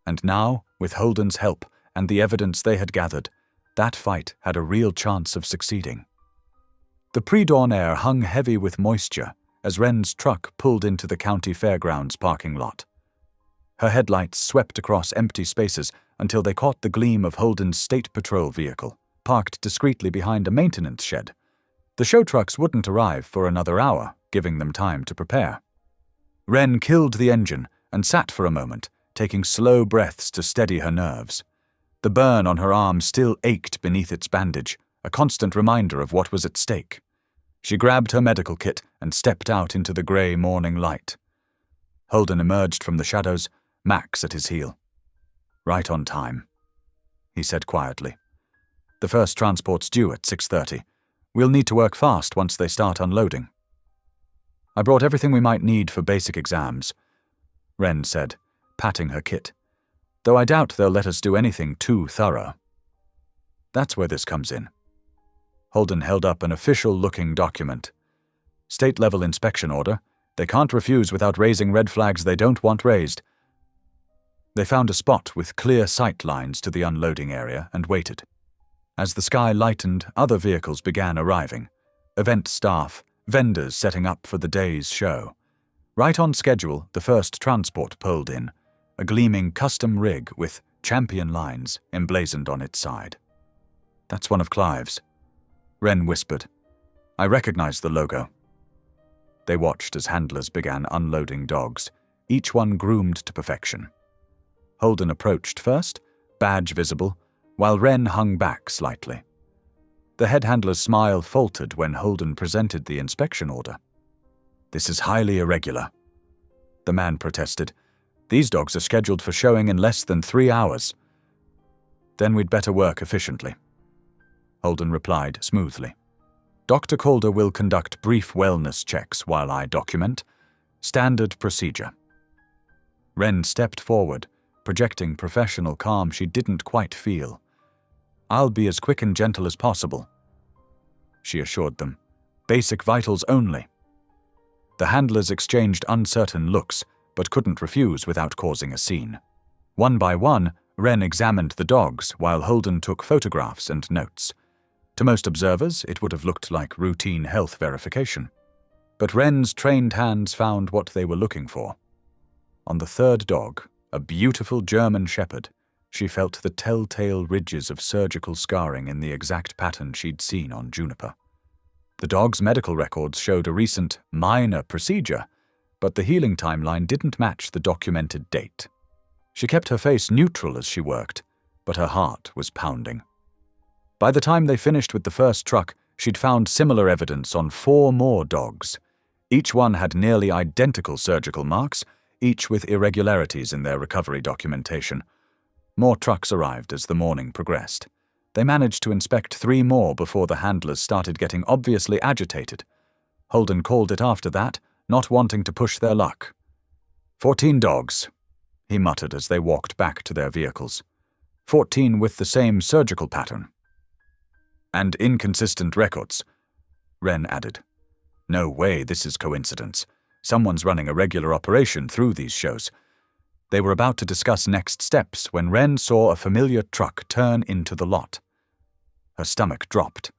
And now, with Holden's help and the evidence they had gathered, that fight had a real chance of succeeding. The pre-dawn air hung heavy with moisture as Wren's truck pulled into the county fairgrounds parking lot. Her headlights swept across empty spaces until they caught the gleam of Holden's state patrol vehicle, parked discreetly behind a maintenance shed. The show trucks wouldn't arrive for another hour, giving them time to prepare. Wren killed the engine and sat for a moment, taking slow breaths to steady her nerves. The burn on her arm still ached beneath its bandage, a constant reminder of what was at stake. She grabbed her medical kit and stepped out into the grey morning light. Holden emerged from the shadows, Max at his heel. "Right on time," he said quietly. "The first transport's due at 6:30. We'll need to work fast once they start unloading." "I brought everything we might need for basic exams," Wren said, patting her kit. "Though I doubt they'll let us do anything too thorough." "That's where this comes in." Holden held up an official-looking document. "State-level inspection order. They can't refuse without raising red flags they don't want raised." They found a spot with clear sight lines to the unloading area and waited. As the sky lightened, other vehicles began arriving. Event staff, vendors setting up for the day's show. Right on schedule, the first transport pulled in, a gleaming custom rig with champion lines emblazoned on its side. "That's one of Clive's," Wren whispered. "I recognize the logo." They watched as handlers began unloading dogs, each one groomed to perfection. Holden approached first, badge visible, while Wren hung back slightly. The head handler's smile faltered when Holden presented the inspection order. "This is highly irregular," the man protested. "These dogs are scheduled for showing in less than 3 hours." "Then we'd better work efficiently," Holden replied smoothly. "Dr. Calder will conduct brief wellness checks while I document. Standard procedure." Wren stepped forward, projecting professional calm she didn't quite feel. "I'll be as quick and gentle as possible," she assured them. "Basic vitals only." The handlers exchanged uncertain looks, but couldn't refuse without causing a scene. One by one, Wren examined the dogs while Holden took photographs and notes. To most observers, it would have looked like routine health verification. But Wren's trained hands found what they were looking for. On the third dog, a beautiful German shepherd, she felt the telltale ridges of surgical scarring in the exact pattern she'd seen on Juniper. The dog's medical records showed a recent, minor procedure, but the healing timeline didn't match the documented date. She kept her face neutral as she worked, but her heart was pounding. By the time they finished with the first truck, she'd found similar evidence on 4 more dogs. Each one had nearly identical surgical marks, each with irregularities in their recovery documentation. More trucks arrived as the morning progressed. They managed to inspect 3 more before the handlers started getting obviously agitated. Holden called it after that, not wanting to push their luck. 14 dogs, he muttered as they walked back to their vehicles. 14 with the same surgical pattern. And inconsistent records, Wren added. No way this is coincidence. Someone's running a regular operation through these shows. They were about to discuss next steps when Wren saw a familiar truck turn into the lot. Her stomach dropped.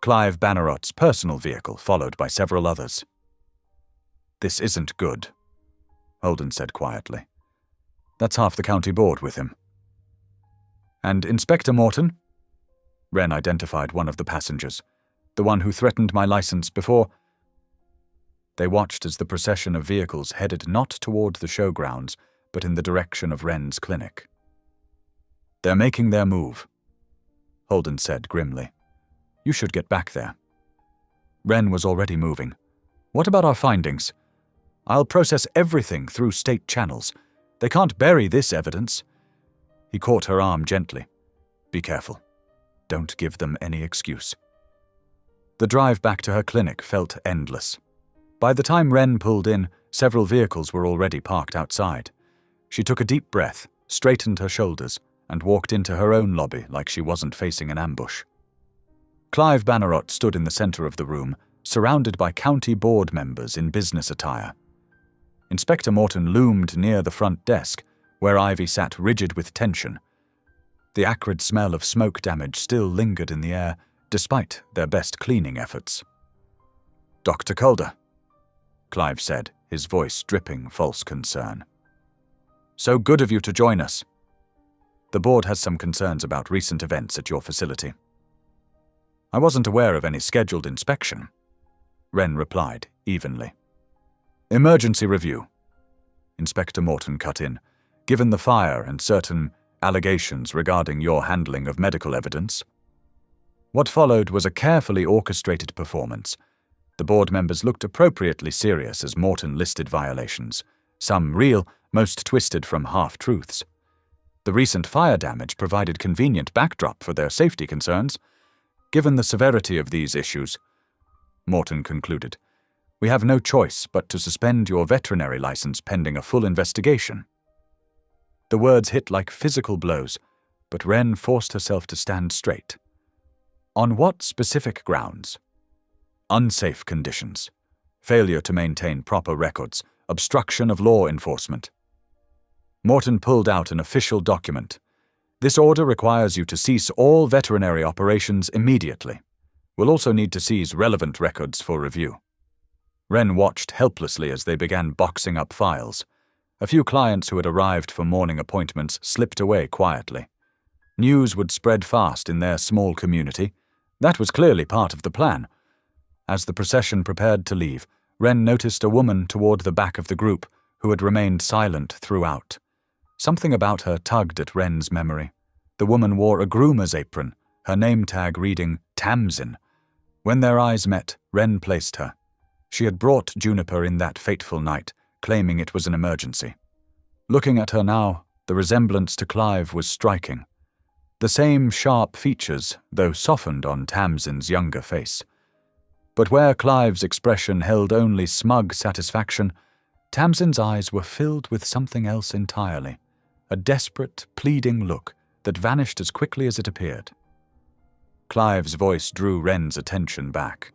Clive Bannerot's personal vehicle, followed by several others. This isn't good, Holden said quietly. That's half the county board with him. And Inspector Morton? Wren identified one of the passengers, the one who threatened my license before. They watched as the procession of vehicles headed not toward the showgrounds, but in the direction of Wren's clinic. They're making their move, Holden said grimly. You should get back there. Wren was already moving. What about our findings? I'll process everything through state channels. They can't bury this evidence. He caught her arm gently. Be careful. Don't give them any excuse. The drive back to her clinic felt endless. By the time Wren pulled in, several vehicles were already parked outside. She took a deep breath, straightened her shoulders, and walked into her own lobby like she wasn't facing an ambush. Clive Bannerot stood in the center of the room, surrounded by county board members in business attire. Inspector Morton loomed near the front desk, where Ivy sat rigid with tension. The acrid smell of smoke damage still lingered in the air, despite their best cleaning efforts. Dr. Calder, Clive said, his voice dripping false concern. So good of you to join us. The board has some concerns about recent events at your facility. I wasn't aware of any scheduled inspection, Wren replied evenly. Emergency review, Inspector Morton cut in, given the fire and certain allegations regarding your handling of medical evidence. What followed was a carefully orchestrated performance. The board members looked appropriately serious as Morton listed violations, some real, most twisted from half-truths. The recent fire damage provided convenient backdrop for their safety concerns. Given the severity of these issues, Morton concluded, we have no choice but to suspend your veterinary license pending a full investigation. The words hit like physical blows, but Wren forced herself to stand straight. On what specific grounds? Unsafe conditions, failure to maintain proper records, obstruction of law enforcement. Morton pulled out an official document. This order requires you to cease all veterinary operations immediately. We'll also need to seize relevant records for review. Wren watched helplessly as they began boxing up files. A few clients who had arrived for morning appointments slipped away quietly. News would spread fast in their small community. That was clearly part of the plan. As the procession prepared to leave, Wren noticed a woman toward the back of the group who had remained silent throughout. Something about her tugged at Wren's memory. The woman wore a groomer's apron, her name tag reading Tamson. When their eyes met, Wren placed her. She had brought Juniper in that fateful night, claiming it was an emergency. Looking at her now, the resemblance to Clive was striking. The same sharp features, though softened on Tamson's younger face. But where Clive's expression held only smug satisfaction, Tamson's eyes were filled with something else entirely, a desperate, pleading look that vanished as quickly as it appeared. Clive's voice drew Wren's attention back.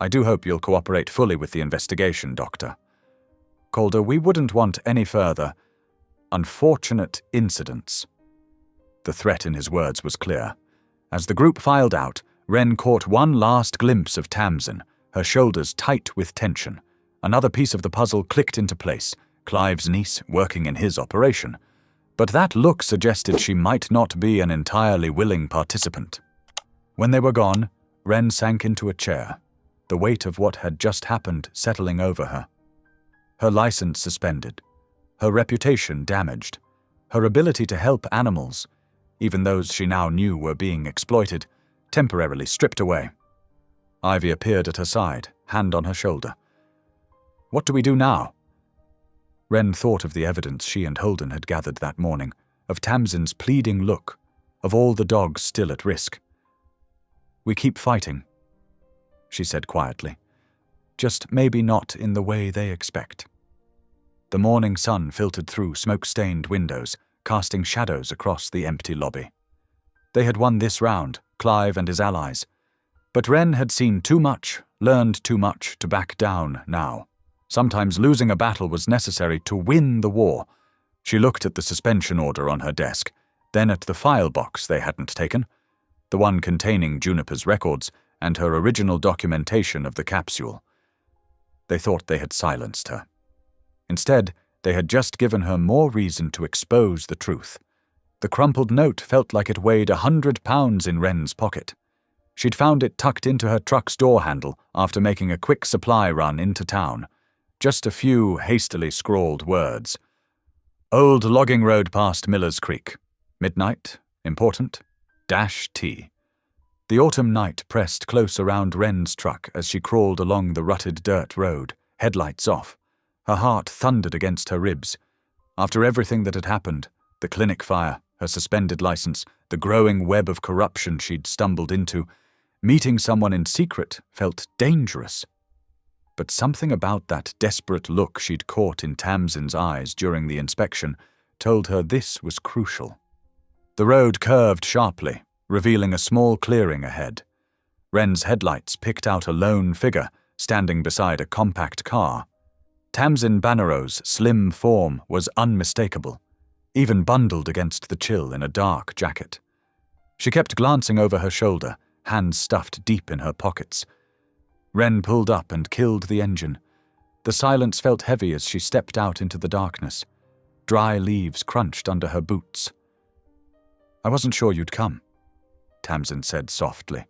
I do hope you'll cooperate fully with the investigation, Doctor. Calder, we wouldn't want any further unfortunate incidents. The threat in his words was clear. As the group filed out, Wren caught one last glimpse of Tamson, her shoulders tight with tension. Another piece of the puzzle clicked into place, Clive's niece working in his operation. But that look suggested she might not be an entirely willing participant. When they were gone, Wren sank into a chair, the weight of what had just happened settling over her. Her license suspended, her reputation damaged, her ability to help animals, even those she now knew were being exploited, temporarily stripped away. Ivy appeared at her side, hand on her shoulder. What do we do now? Wren thought of the evidence she and Holden had gathered that morning, of Tamson's pleading look, of all the dogs still at risk. We keep fighting, she said quietly. just maybe not in the way they expect. The morning sun filtered through smoke-stained windows, casting shadows across the empty lobby. They had won this round, Clive and his allies. But Wren had seen too much, learned too much to back down now. Sometimes losing a battle was necessary to win the war. She looked at the suspension order on her desk, then at the file box they hadn't taken, the one containing Juniper's records and her original documentation of the capsule. They thought they had silenced her. Instead, they had just given her more reason to expose the truth. The crumpled note felt like it weighed 100 pounds in Wren's pocket. She'd found it tucked into her truck's door handle after making a quick supply run into town. Just a few hastily scrawled words. Old logging road past Miller's Creek. Midnight. Important. -T. The autumn night pressed close around Wren's truck as she crawled along the rutted dirt road, headlights off. Her heart thundered against her ribs. After everything that had happened, the clinic fire, her suspended license, the growing web of corruption she'd stumbled into, meeting someone in secret felt dangerous. But something about that desperate look she'd caught in Tamson's eyes during the inspection told her this was crucial. The road curved sharply, revealing a small clearing ahead. Wren's headlights picked out a lone figure standing beside a compact car. Tamson Bannerow's slim form was unmistakable, even bundled against the chill in a dark jacket. She kept glancing over her shoulder, hands stuffed deep in her pockets. Wren pulled up and killed the engine. The silence felt heavy as she stepped out into the darkness. Dry leaves crunched under her boots. "I wasn't sure you'd come," Tamson said softly.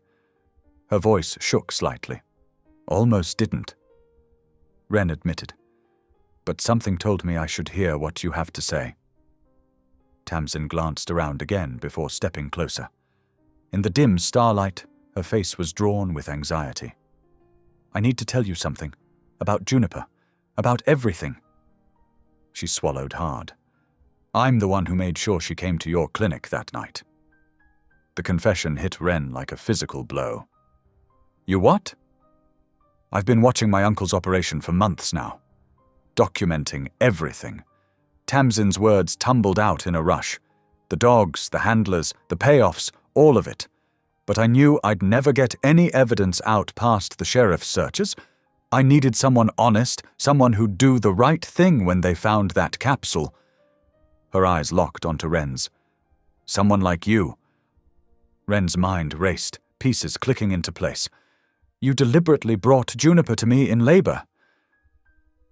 Her voice shook slightly. "Almost didn't," Wren admitted. "But something told me I should hear what you have to say." Tamson glanced around again before stepping closer. In the dim starlight, her face was drawn with anxiety. "I need to tell you something. About Juniper. About everything." She swallowed hard. "I'm the one who made sure she came to your clinic that night." The confession hit Wren like a physical blow. "You what?" "I've been watching my uncle's operation for months now. Documenting everything." Tamson's words tumbled out in a rush. The dogs, the handlers, the payoffs, all of it. But I knew I'd never get any evidence out past the sheriff's searches. I needed someone honest, someone who'd do the right thing when they found that capsule. Her eyes locked onto Wren's. "Someone like you." Wren's mind raced, pieces clicking into place. "You deliberately brought Juniper to me in labor."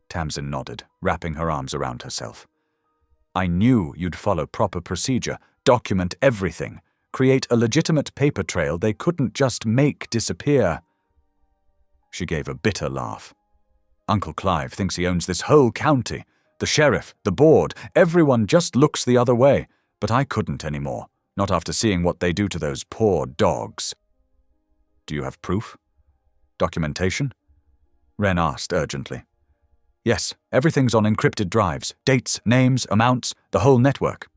Tamson nodded, wrapping her arms around herself. "I knew you'd follow proper procedure, document everything, create a legitimate paper trail they couldn't just make disappear." She gave a bitter laugh. "Uncle Clive thinks he owns this whole county. The sheriff, the board, everyone just looks the other way, but I couldn't anymore, not after seeing what they do to those poor dogs." "Do you have proof? Documentation?" Wren asked urgently. "Yes, everything's on encrypted drives, dates, names, amounts, the whole network."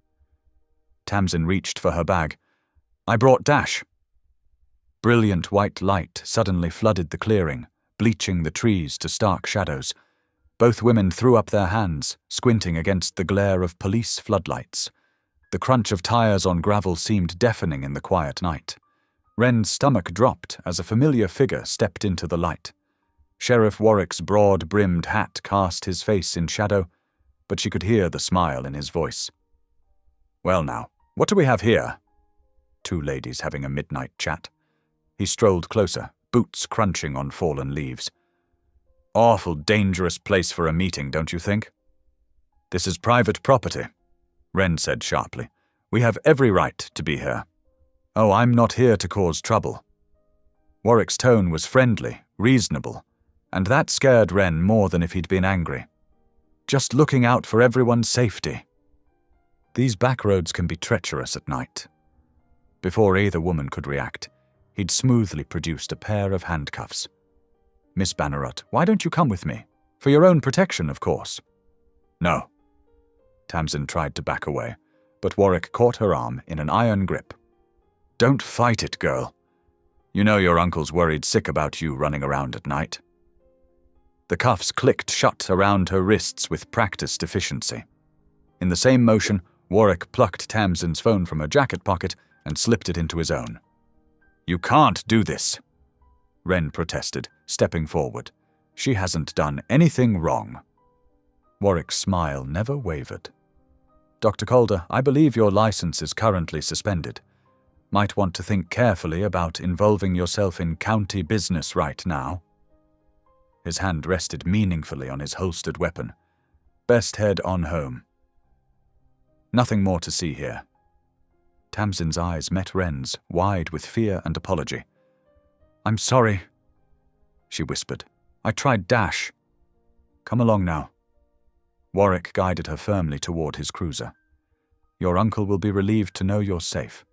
Tamson reached for her bag. "I brought Dash." Brilliant white light suddenly flooded the clearing, bleaching the trees to stark shadows. Both women threw up their hands, squinting against the glare of police floodlights. The crunch of tires on gravel seemed deafening in the quiet night. Wren's stomach dropped as a familiar figure stepped into the light. Sheriff Warwick's broad-brimmed hat cast his face in shadow, but she could hear the smile in his voice. "Well now, what do we have here?" Two ladies having a midnight chat. He strolled closer, boots crunching on fallen leaves. "Awful dangerous place for a meeting, don't you think?" "This is private property," Wren said sharply. "We have every right to be here." "Oh, I'm not here to cause trouble." Warwick's tone was friendly, reasonable, and that scared Wren more than if he'd been angry. "Just looking out for everyone's safety." These back roads can be treacherous at night. Before either woman could react, he'd smoothly produced a pair of handcuffs. "Miss Bannerot, why don't you come with me? For your own protection, of course." "No." Tamson tried to back away, but Warwick caught her arm in an iron grip. "Don't fight it, girl. You know your uncle's worried sick about you running around at night." The cuffs clicked shut around her wrists with practiced efficiency. In the same motion, Warwick plucked Tamson's phone from her jacket pocket and slipped it into his own. "You can't do this," Wren protested, stepping forward. "She hasn't done anything wrong." Warwick's smile never wavered. "Dr. Calder, I believe your license is currently suspended. Might want to think carefully about involving yourself in county business right now." His hand rested meaningfully on his holstered weapon. "Best head on home. Nothing more to see here." Tamson's eyes met Wren's, wide with fear and apology. "I'm sorry," she whispered. "I tried dash. Come along now." Warwick guided her firmly toward his cruiser. "Your uncle will be relieved to know you're safe."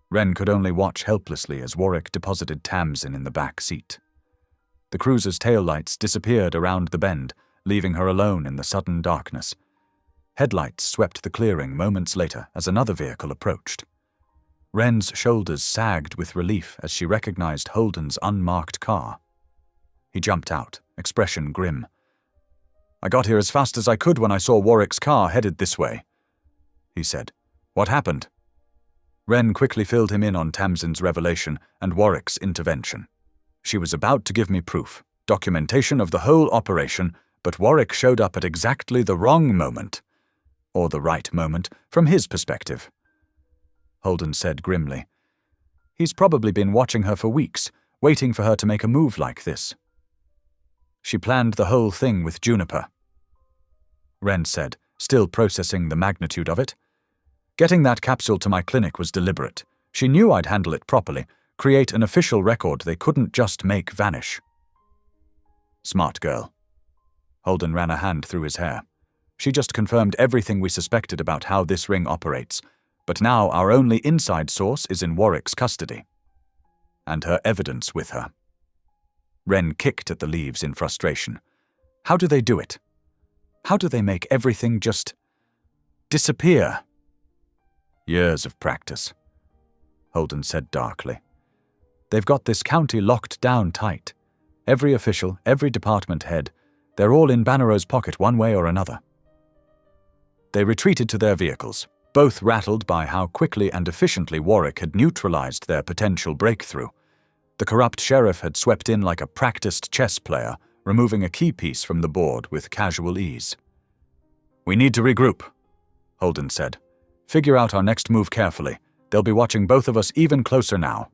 Wren could only watch helplessly as Warwick deposited Tamson in the back seat. The cruiser's taillights disappeared around the bend, leaving her alone in the sudden darkness. Headlights swept the clearing moments later as another vehicle approached. Wren's shoulders sagged with relief as she recognized Holden's unmarked car. He jumped out, expression grim. "I got here as fast as I could when I saw Warwick's car headed this way," he said. "What happened?" Wren quickly filled him in on Tamson's revelation and Warwick's intervention. "She was about to give me proof, documentation of the whole operation, but Warwick showed up at exactly the wrong moment. Or the right moment, from his perspective," Holden said grimly. "He's probably been watching her for weeks, waiting for her to make a move like this." "She planned the whole thing with Juniper," Wren said, still processing the magnitude of it. "Getting that capsule to my clinic was deliberate. She knew I'd handle it properly, create an official record they couldn't just make vanish." "Smart girl." Holden ran a hand through his hair. "She just confirmed everything we suspected about how this ring operates, but now our only inside source is in Warwick's custody. And her evidence with her." Wren kicked at the leaves in frustration. "How do they do it? How do they make everything just disappear?" "Years of practice," Holden said darkly. "They've got this county locked down tight. Every official, every department head, they're all in Bannerow's pocket one way or another." They retreated to their vehicles, both rattled by how quickly and efficiently Warwick had neutralized their potential breakthrough. The corrupt sheriff had swept in like a practiced chess player, removing a key piece from the board with casual ease. "We need to regroup," Holden said. "Figure out our next move carefully. They'll be watching both of us even closer now."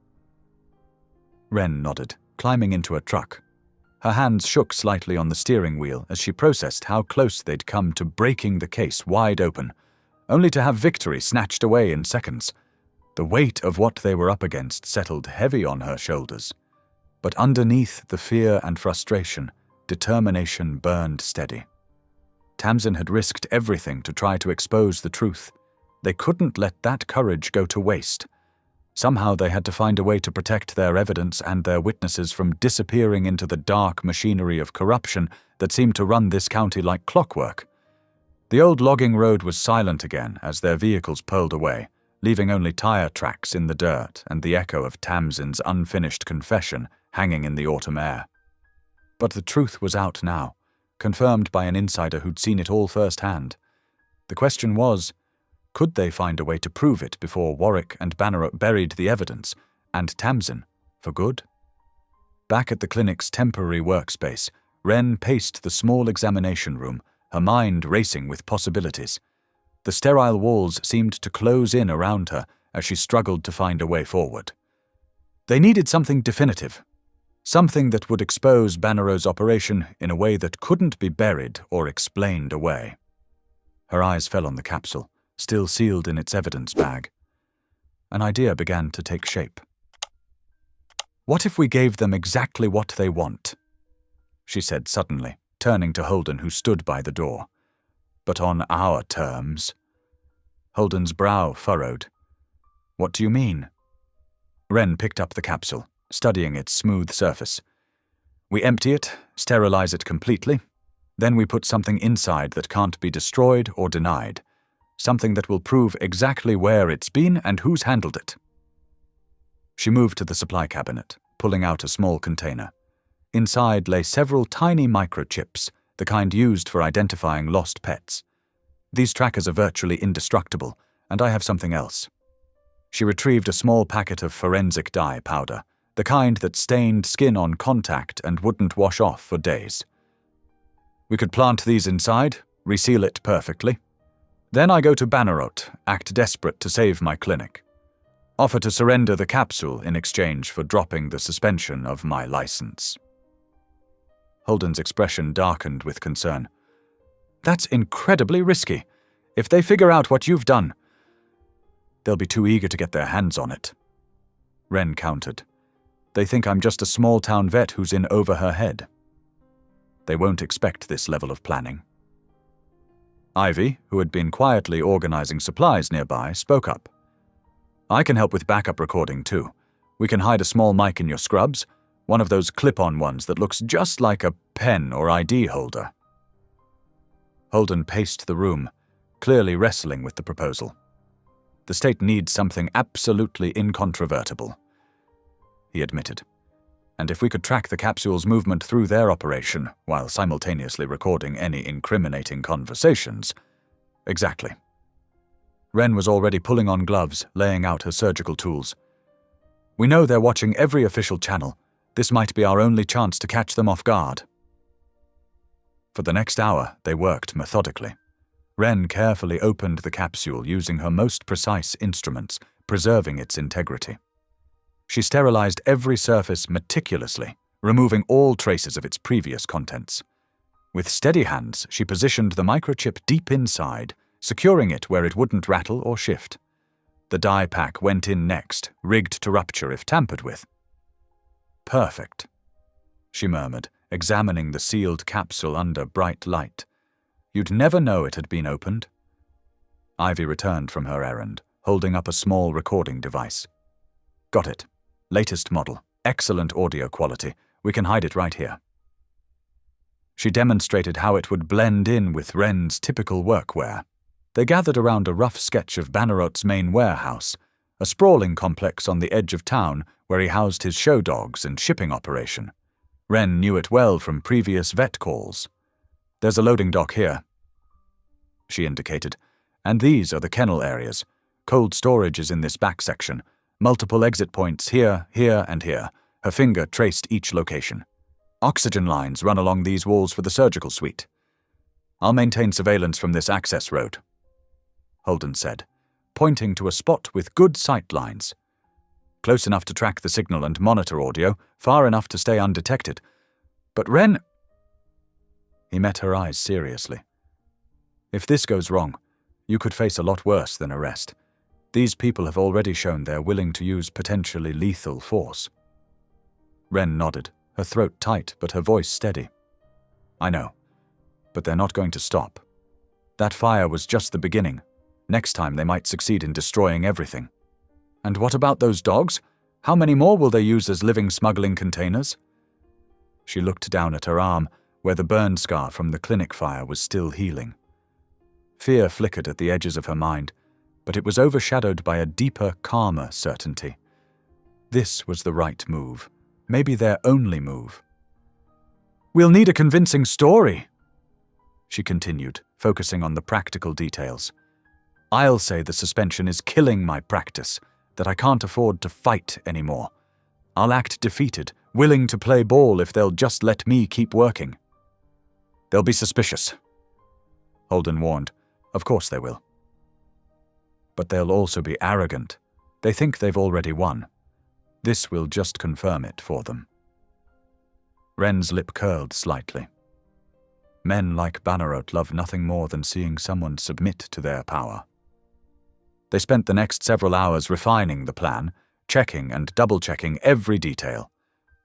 Wren nodded, climbing into a truck. Her hands shook slightly on the steering wheel as she processed how close they'd come to breaking the case wide open, only to have victory snatched away in seconds. The weight of what they were up against settled heavy on her shoulders. But underneath the fear and frustration, determination burned steady. Tamson had risked everything to try to expose the truth. They couldn't let that courage go to waste. Somehow they had to find a way to protect their evidence and their witnesses from disappearing into the dark machinery of corruption that seemed to run this county like clockwork. The old logging road was silent again as their vehicles pulled away, leaving only tire tracks in the dirt and the echo of Tamson's unfinished confession hanging in the autumn air. But the truth was out now, confirmed by an insider who'd seen it all firsthand. The question was, could they find a way to prove it before Warwick and Bannerow buried the evidence, and Tamson, for good? Back at the clinic's temporary workspace, Wren paced the small examination room, her mind racing with possibilities. The sterile walls seemed to close in around her as she struggled to find a way forward. They needed something definitive, something that would expose Bannerow's operation in a way that couldn't be buried or explained away. Her eyes fell on the capsule, still sealed in its evidence bag. An idea began to take shape. "What if we gave them exactly what they want?" she said suddenly, turning to Holden, who stood by the door. "But on our terms." Holden's brow furrowed. "What do you mean?" Wren picked up the capsule, studying its smooth surface. "We empty it, sterilize it completely. Then we put something inside that can't be destroyed or denied. Something that will prove exactly where it's been and who's handled it." She moved to the supply cabinet, pulling out a small container. Inside lay several tiny microchips, the kind used for identifying lost pets. These trackers are virtually indestructible, and I have something else. She retrieved a small packet of forensic dye powder, the kind that stained skin on contact and wouldn't wash off for days. We could plant these inside, reseal it perfectly. Then I go to Bannerot, act desperate to save my clinic. Offer to surrender the capsule in exchange for dropping the suspension of my license. Holden's expression darkened with concern. That's incredibly risky. If they figure out what you've done, they'll be too eager to get their hands on it. Wren countered. They think I'm just a small-town vet who's in over her head. They won't expect this level of planning. Ivy, who had been quietly organizing supplies nearby, spoke up. I can help with backup recording too. We can hide a small mic in your scrubs, one of those clip-on ones that looks just like a pen or ID holder. Holden paced the room, clearly wrestling with the proposal. The state needs something absolutely incontrovertible, he admitted. And if we could track the capsule's movement through their operation, while simultaneously recording any incriminating conversations… Exactly. Wren was already pulling on gloves, laying out her surgical tools. We know they're watching every official channel. This might be our only chance to catch them off guard. For the next hour, they worked methodically. Wren carefully opened the capsule using her most precise instruments, preserving its integrity. She sterilized every surface meticulously, removing all traces of its previous contents. With steady hands, she positioned the microchip deep inside, securing it where it wouldn't rattle or shift. The dye pack went in next, rigged to rupture if tampered with. Perfect, she murmured, examining the sealed capsule under bright light. You'd never know it had been opened. Ivy returned from her errand, holding up a small recording device. Got it. Latest model. Excellent audio quality. We can hide it right here. She demonstrated how it would blend in with Wren's typical workwear. They gathered around a rough sketch of Bannerot's main warehouse, a sprawling complex on the edge of town where he housed his show dogs and shipping operation. Wren knew it well from previous vet calls. There's a loading dock here, she indicated, and these are the kennel areas. Cold storage is in this back section. Multiple exit points here, here, and here. Her finger traced each location. Oxygen lines run along these walls for the surgical suite. I'll maintain surveillance from this access road, Holden said, pointing to a spot with good sight lines. Close enough to track the signal and monitor audio, far enough to stay undetected. But Wren… He met her eyes seriously. If this goes wrong, you could face a lot worse than arrest. These people have already shown they're willing to use potentially lethal force. Wren nodded, her throat tight but her voice steady. I know, but they're not going to stop. That fire was just the beginning. Next time they might succeed in destroying everything. And what about those dogs? How many more will they use as living smuggling containers? She looked down at her arm, where the burn scar from the clinic fire was still healing. Fear flickered at the edges of her mind, but it was overshadowed by a deeper, calmer certainty. This was the right move, maybe their only move. We'll need a convincing story, she continued, focusing on the practical details. I'll say the suspension is killing my practice, that I can't afford to fight anymore. I'll act defeated, willing to play ball if they'll just let me keep working. They'll be suspicious, Holden warned. Of course they will. But they'll also be arrogant. They think they've already won. This will just confirm it for them. Wren's lip curled slightly. Men like Bannerot love nothing more than seeing someone submit to their power. They spent the next several hours refining the plan, checking and double-checking every detail.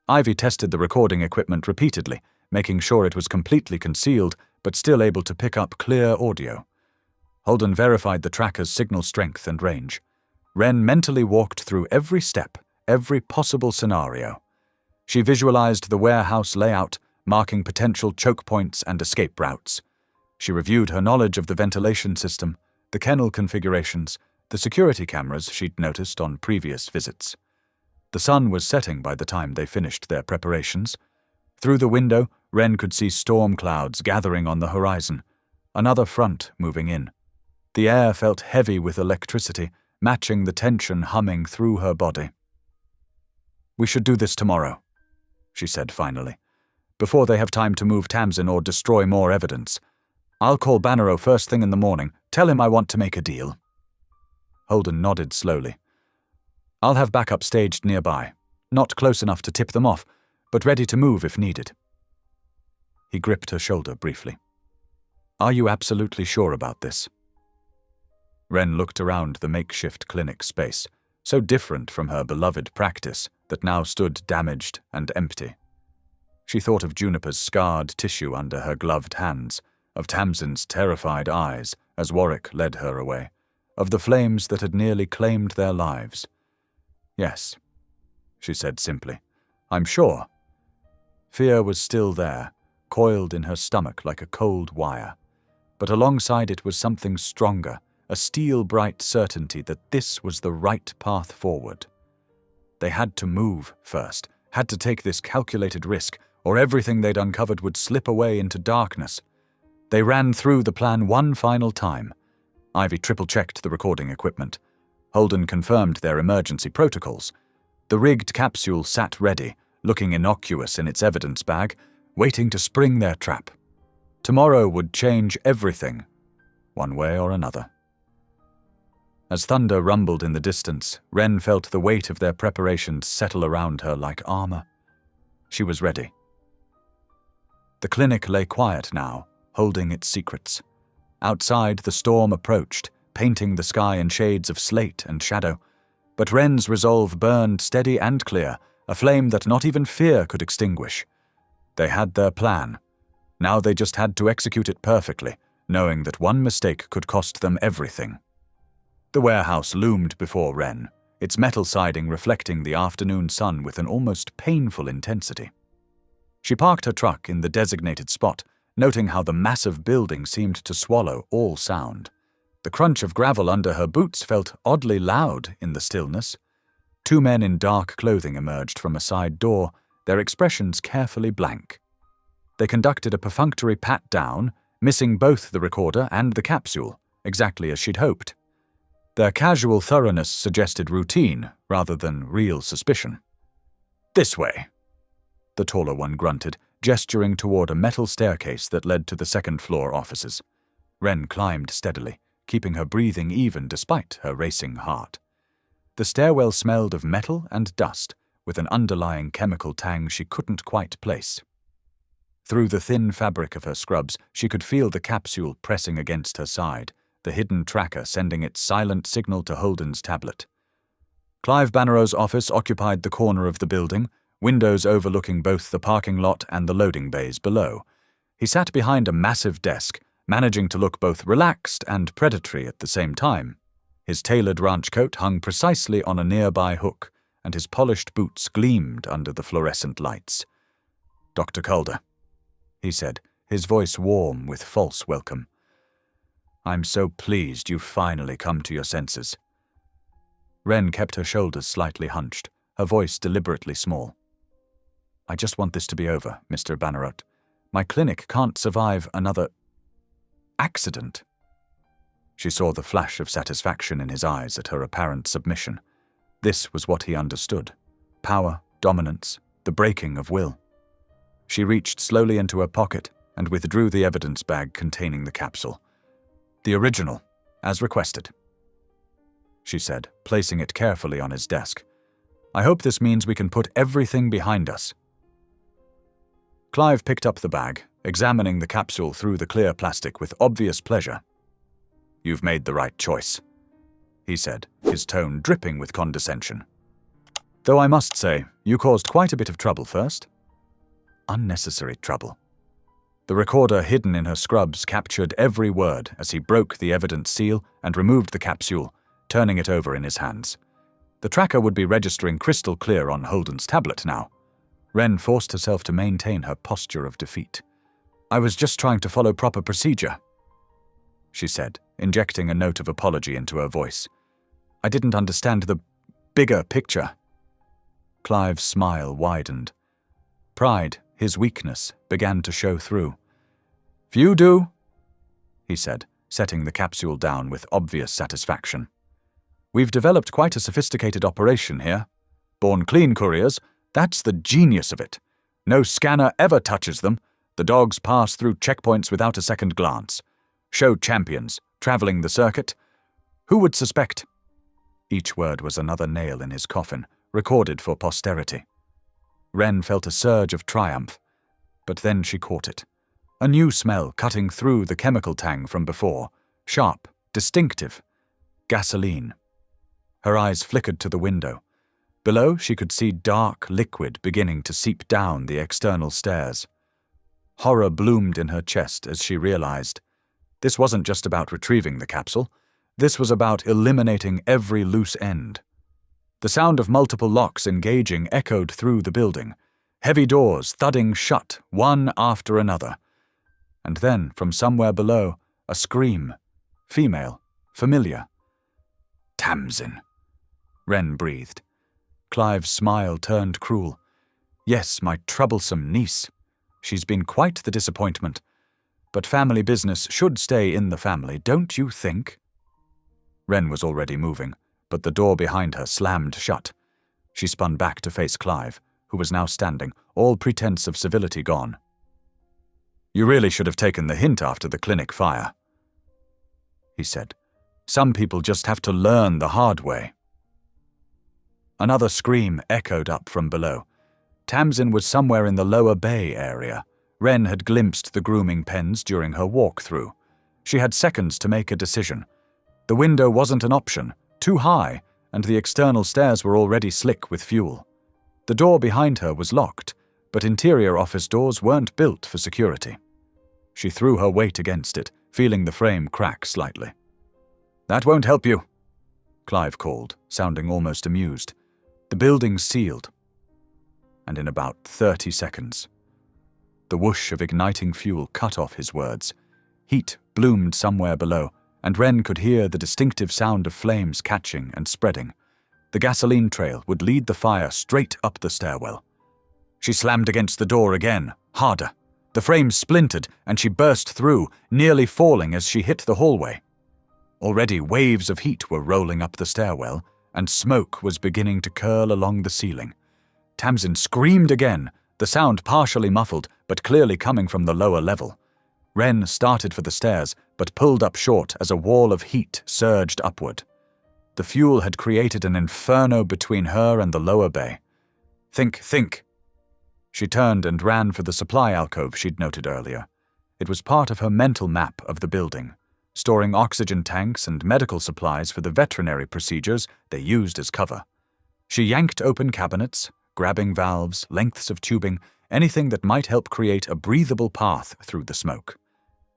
Ivy tested the recording equipment repeatedly, making sure it was completely concealed but still able to pick up clear audio. Holden verified the tracker's signal strength and range. Wren mentally walked through every step, every possible scenario. She visualized the warehouse layout, marking potential choke points and escape routes. She reviewed her knowledge of the ventilation system, the kennel configurations, the security cameras she'd noticed on previous visits. The sun was setting by the time they finished their preparations. Through the window, Wren could see storm clouds gathering on the horizon, another front moving in. The air felt heavy with electricity, matching the tension humming through her body. "We should do this tomorrow," she said finally, "before they have time to move Tamson or destroy more evidence. I'll call Bannerow first thing in the morning, tell him I want to make a deal." Holden nodded slowly. "I'll have backup staged nearby, not close enough to tip them off, but ready to move if needed." He gripped her shoulder briefly. "Are you absolutely sure about this?" Wren looked around the makeshift clinic space, so different from her beloved practice that now stood damaged and empty. She thought of Juniper's scarred tissue under her gloved hands, of Tamson's terrified eyes as Warwick led her away, of the flames that had nearly claimed their lives. "Yes," she said simply. "I'm sure." Fear was still there, coiled in her stomach like a cold wire, but alongside it was something stronger, a steel-bright certainty that this was the right path forward. They had to move first, had to take this calculated risk, or everything they'd uncovered would slip away into darkness. They ran through the plan one final time. Ivy triple-checked the recording equipment. Holden confirmed their emergency protocols. The rigged capsule sat ready, looking innocuous in its evidence bag, waiting to spring their trap. Tomorrow would change everything, one way or another. As thunder rumbled in the distance, Wren felt the weight of their preparations settle around her like armor. She was ready. The clinic lay quiet now, holding its secrets. Outside, the storm approached, painting the sky in shades of slate and shadow. But Wren's resolve burned steady and clear, a flame that not even fear could extinguish. They had their plan. Now they just had to execute it perfectly, knowing that one mistake could cost them everything. The warehouse loomed before Wren, its metal siding reflecting the afternoon sun with an almost painful intensity. She parked her truck in the designated spot, noting how the massive building seemed to swallow all sound. The crunch of gravel under her boots felt oddly loud in the stillness. Two men in dark clothing emerged from a side door, their expressions carefully blank. They conducted a perfunctory pat-down, missing both the recorder and the capsule, exactly as she'd hoped. Their casual thoroughness suggested routine rather than real suspicion. "This way," the taller one grunted, gesturing toward a metal staircase that led to the second-floor offices. Wren climbed steadily, keeping her breathing even despite her racing heart. The stairwell smelled of metal and dust, with an underlying chemical tang she couldn't quite place. Through the thin fabric of her scrubs, she could feel the capsule pressing against her side, the hidden tracker sending its silent signal to Holden's tablet. Clive Bannerow's office occupied the corner of the building, windows overlooking both the parking lot and the loading bays below. He sat behind a massive desk, managing to look both relaxed and predatory at the same time. His tailored ranch coat hung precisely on a nearby hook, and his polished boots gleamed under the fluorescent lights. "Dr. Calder," he said, his voice warm with false welcome. "I'm so pleased you've finally come to your senses." Wren kept her shoulders slightly hunched, her voice deliberately small. "I just want this to be over, Mr. Bannerow. My clinic can't survive another accident." She saw the flash of satisfaction in his eyes at her apparent submission. This was what he understood. Power, dominance, the breaking of will. She reached slowly into her pocket and withdrew the evidence bag containing the capsule. "The original, as requested," she said, placing it carefully on his desk. "I hope this means we can put everything behind us." Clive picked up the bag, examining the capsule through the clear plastic with obvious pleasure. "You've made the right choice," he said, his tone dripping with condescension. "Though I must say, you caused quite a bit of trouble first." Unnecessary trouble. The recorder hidden in her scrubs captured every word as he broke the evidence seal and removed the capsule, turning it over in his hands. The tracker would be registering crystal clear on Holden's tablet now. Wren forced herself to maintain her posture of defeat. "I was just trying to follow proper procedure," she said, injecting a note of apology into her voice. "I didn't understand the bigger picture." Clive's smile widened. Pride, His weakness began to show through. "Few do," he said, setting the capsule down with obvious satisfaction. "We've developed quite a sophisticated operation here. Born clean couriers, that's the genius of it. No scanner ever touches them. The dogs pass through checkpoints without a second glance. Show champions, traveling the circuit. Who would suspect?" Each word was another nail in his coffin, recorded for posterity. Wren felt a surge of triumph, but then she caught it. A new smell cutting through the chemical tang from before, sharp, distinctive. Gasoline. Her eyes flickered to the window. Below, she could see dark liquid beginning to seep down the external stairs. Horror bloomed in her chest as she realized. This wasn't just about retrieving the capsule. This was about eliminating every loose end. The sound of multiple locks engaging echoed through the building, heavy doors thudding shut one after another. And then, from somewhere below, a scream. Female. Familiar. "Tamson," Wren breathed. Clive's smile turned cruel. "Yes, my troublesome niece. She's been quite the disappointment. But family business should stay in the family, don't you think?" Wren was already moving, but the door behind her slammed shut. She spun back to face Clive, who was now standing, all pretense of civility gone. "You really should have taken the hint after the clinic fire," he said. "Some people just have to learn the hard way." Another scream echoed up from below. Tamson was somewhere in the lower bay area. Wren had glimpsed the grooming pens during her walk-through. She had seconds to make a decision. The window wasn't an option, too high, and the external stairs were already slick with fuel. The door behind her was locked, but interior office doors weren't built for security. She threw her weight against it, feeling the frame crack slightly. "That won't help you," Clive called, sounding almost amused. "The building's sealed." And in about 30 seconds, the whoosh of igniting fuel cut off his words. Heat bloomed somewhere below, and Wren could hear the distinctive sound of flames catching and spreading. The gasoline trail would lead the fire straight up the stairwell. She slammed against the door again, harder. The frame splintered, and she burst through, nearly falling as she hit the hallway. Already waves of heat were rolling up the stairwell, and smoke was beginning to curl along the ceiling. Tamson screamed again, the sound partially muffled, but clearly coming from the lower level. Wren started for the stairs, but pulled up short as a wall of heat surged upward. The fuel had created an inferno between her and the lower bay. Think. She turned and ran for the supply alcove she'd noted earlier. It was part of her mental map of the building, storing oxygen tanks and medical supplies for the veterinary procedures they used as cover. She yanked open cabinets, grabbing valves, lengths of tubing, anything that might help create a breathable path through the smoke.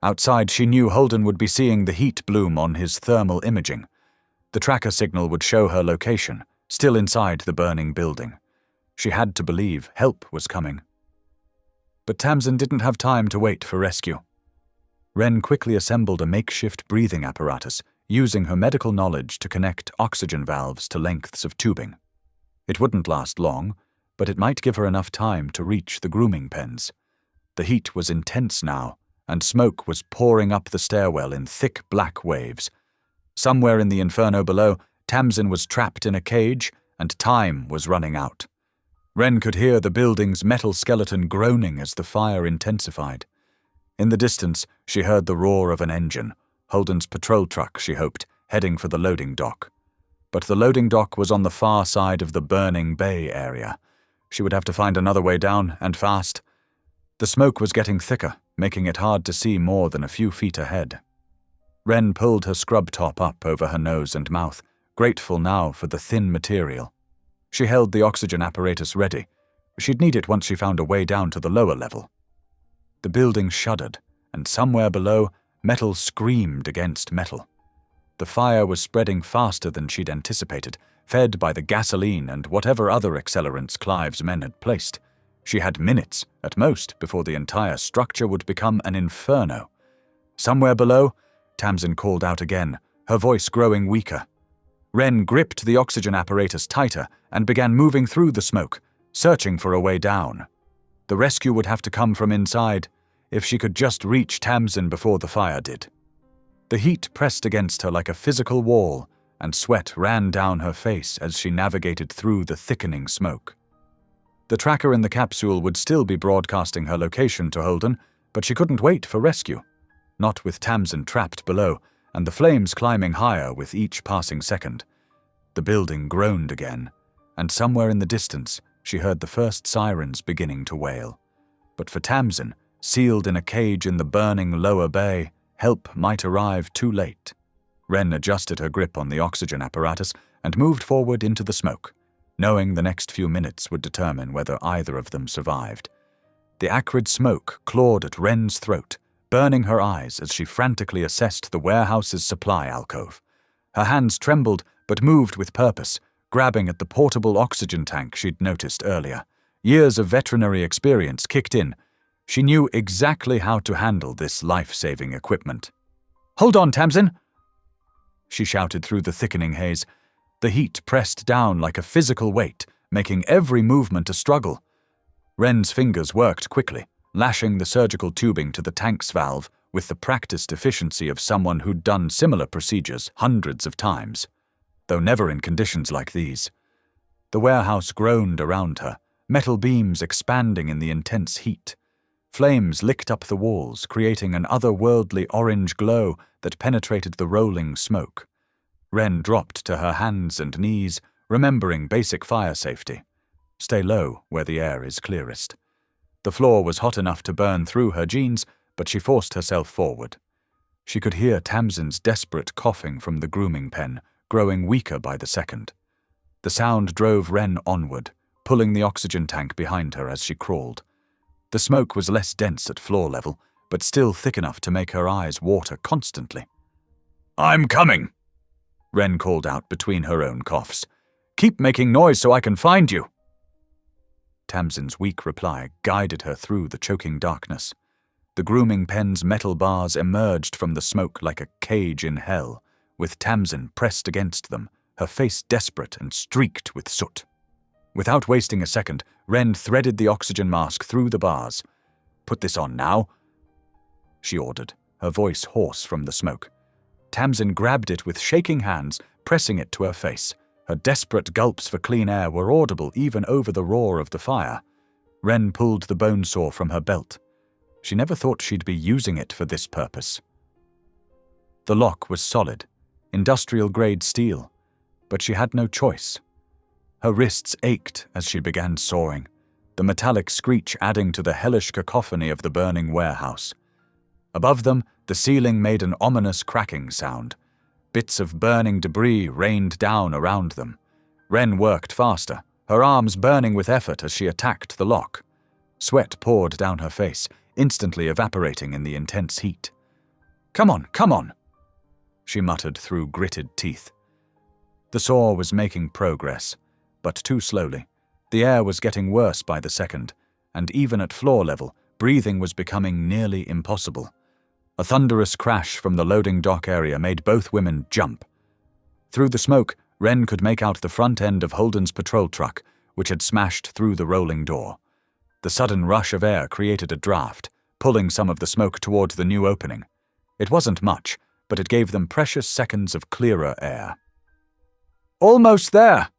Outside, she knew Holden would be seeing the heat bloom on his thermal imaging. The tracker signal would show her location, still inside the burning building. She had to believe help was coming. But Tamson didn't have time to wait for rescue. Wren quickly assembled a makeshift breathing apparatus, using her medical knowledge to connect oxygen valves to lengths of tubing. It wouldn't last long, but it might give her enough time to reach the grooming pens. The heat was intense now, and smoke was pouring up the stairwell in thick black waves. Somewhere in the inferno below, Tamson was trapped in a cage, and time was running out. Wren could hear the building's metal skeleton groaning as the fire intensified. In the distance, she heard the roar of an engine, Holden's patrol truck, she hoped, heading for the loading dock. But the loading dock was on the far side of the burning bay area. She would have to find another way down, and fast. The smoke was getting thicker, making it hard to see more than a few feet ahead. Wren pulled her scrub top up over her nose and mouth, grateful now for the thin material. She held the oxygen apparatus ready. She'd need it once she found a way down to the lower level. The building shuddered, and somewhere below, metal screamed against metal. The fire was spreading faster than she'd anticipated, fed by the gasoline and whatever other accelerants Clive's men had placed. She had minutes, at most, before the entire structure would become an inferno. Somewhere below, Tamson called out again, her voice growing weaker. Wren gripped the oxygen apparatus tighter and began moving through the smoke, searching for a way down. The rescue would have to come from inside, if she could just reach Tamson before the fire did. The heat pressed against her like a physical wall, and sweat ran down her face as she navigated through the thickening smoke. The tracker in the capsule would still be broadcasting her location to Holden, but she couldn't wait for rescue. Not with Tamson trapped below, and the flames climbing higher with each passing second. The building groaned again, and somewhere in the distance she heard the first sirens beginning to wail. But for Tamson, sealed in a cage in the burning lower bay, help might arrive too late. Wren adjusted her grip on the oxygen apparatus and moved forward into the smoke, knowing the next few minutes would determine whether either of them survived. The acrid smoke clawed at Wren's throat, burning her eyes as she frantically assessed the warehouse's supply alcove. Her hands trembled but moved with purpose, grabbing at the portable oxygen tank she'd noticed earlier. Years of veterinary experience kicked in. She knew exactly how to handle this life-saving equipment. "Hold on, Tamson!" she shouted through the thickening haze. The heat pressed down like a physical weight, making every movement a struggle. Wren's fingers worked quickly, lashing the surgical tubing to the tank's valve with the practiced efficiency of someone who'd done similar procedures hundreds of times, though never in conditions like these. The warehouse groaned around her, metal beams expanding in the intense heat. Flames licked up the walls, creating an otherworldly orange glow that penetrated the rolling smoke. Wren dropped to her hands and knees, remembering basic fire safety. Stay low where the air is clearest. The floor was hot enough to burn through her jeans, but she forced herself forward. She could hear Tamson's desperate coughing from the grooming pen, growing weaker by the second. The sound drove Wren onward, pulling the oxygen tank behind her as she crawled. The smoke was less dense at floor level, but still thick enough to make her eyes water constantly. "I'm coming," Wren called out between her own coughs. "Keep making noise so I can find you." Tamson's weak reply guided her through the choking darkness. The grooming pen's metal bars emerged from the smoke like a cage in hell, with Tamson pressed against them, her face desperate and streaked with soot. Without wasting a second, Wren threaded the oxygen mask through the bars. "Put this on now," she ordered, her voice hoarse from the smoke. Tamson grabbed it with shaking hands, pressing it to her face. Her desperate gulps for clean air were audible even over the roar of the fire. Wren pulled the bone saw from her belt. She never thought she'd be using it for this purpose. The lock was solid, industrial-grade steel, but she had no choice. Her wrists ached as she began sawing, the metallic screech adding to the hellish cacophony of the burning warehouse. Above them, the ceiling made an ominous cracking sound. Bits of burning debris rained down around them. Wren worked faster, her arms burning with effort as she attacked the lock. Sweat poured down her face, instantly evaporating in the intense heat. Come on," she muttered through gritted teeth. The saw was making progress, but too slowly. The air was getting worse by the second, and even at floor level, breathing was becoming nearly impossible. A thunderous crash from the loading dock area made both women jump. Through the smoke, Wren could make out the front end of Holden's patrol truck, which had smashed through the rolling door. The sudden rush of air created a draft, pulling some of the smoke toward the new opening. It wasn't much, but it gave them precious seconds of clearer air. "Almost there,"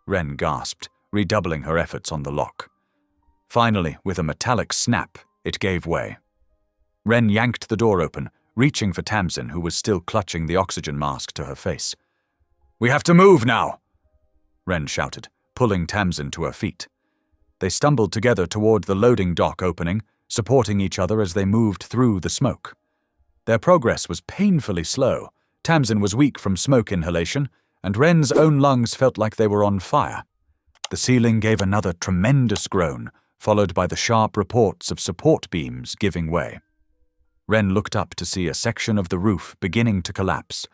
Wren gasped, redoubling her efforts on the lock. Finally, with a metallic snap, it gave way. Wren yanked the door open, reaching for Tamson, who was still clutching the oxygen mask to her face. "We have to move now," Wren shouted, pulling Tamson to her feet. They stumbled together toward the loading dock opening, supporting each other as they moved through the smoke. Their progress was painfully slow. Tamson was weak from smoke inhalation, and Wren's own lungs felt like they were on fire. The ceiling gave another tremendous groan, followed by the sharp reports of support beams giving way. Wren looked up to see a section of the roof beginning to collapse.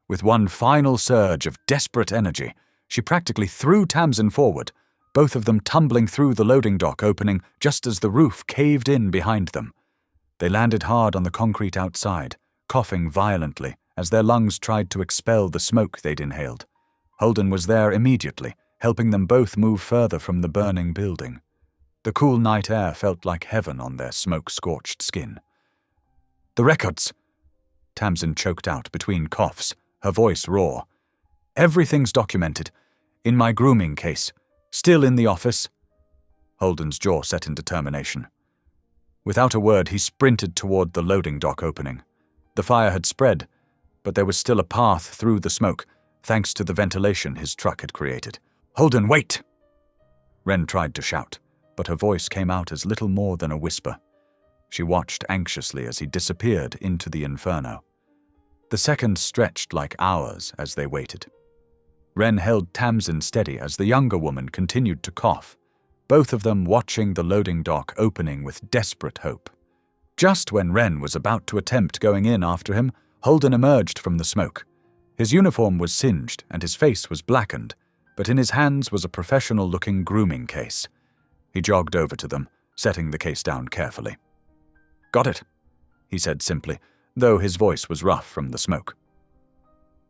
With one final surge of desperate energy, she practically threw Tamson forward, both of them tumbling through the loading dock opening just as the roof caved in behind them. They landed hard on the concrete outside, coughing violently as their lungs tried to expel the smoke they'd inhaled. Holden was there immediately, helping them both move further from the burning building. The cool night air felt like heaven on their smoke-scorched skin. "The records!" Tamson choked out between coughs, her voice raw. "Everything's documented. In my grooming case. Still in the office." Holden's jaw set in determination. Without a word, he sprinted toward the loading dock opening. The fire had spread, but there was still a path through the smoke, thanks to the ventilation his truck had created. "Holden, wait!" Wren tried to shout, but her voice came out as little more than a whisper. She watched anxiously as he disappeared into the inferno. The seconds stretched like hours as they waited. Wren held Tamson steady as the younger woman continued to cough, both of them watching the loading dock opening with desperate hope. Just when Wren was about to attempt going in after him, Holden emerged from the smoke. His uniform was singed and his face was blackened, but in his hands was a professional-looking grooming case. He jogged over to them, setting the case down carefully. "Got it," he said simply, though his voice was rough from the smoke.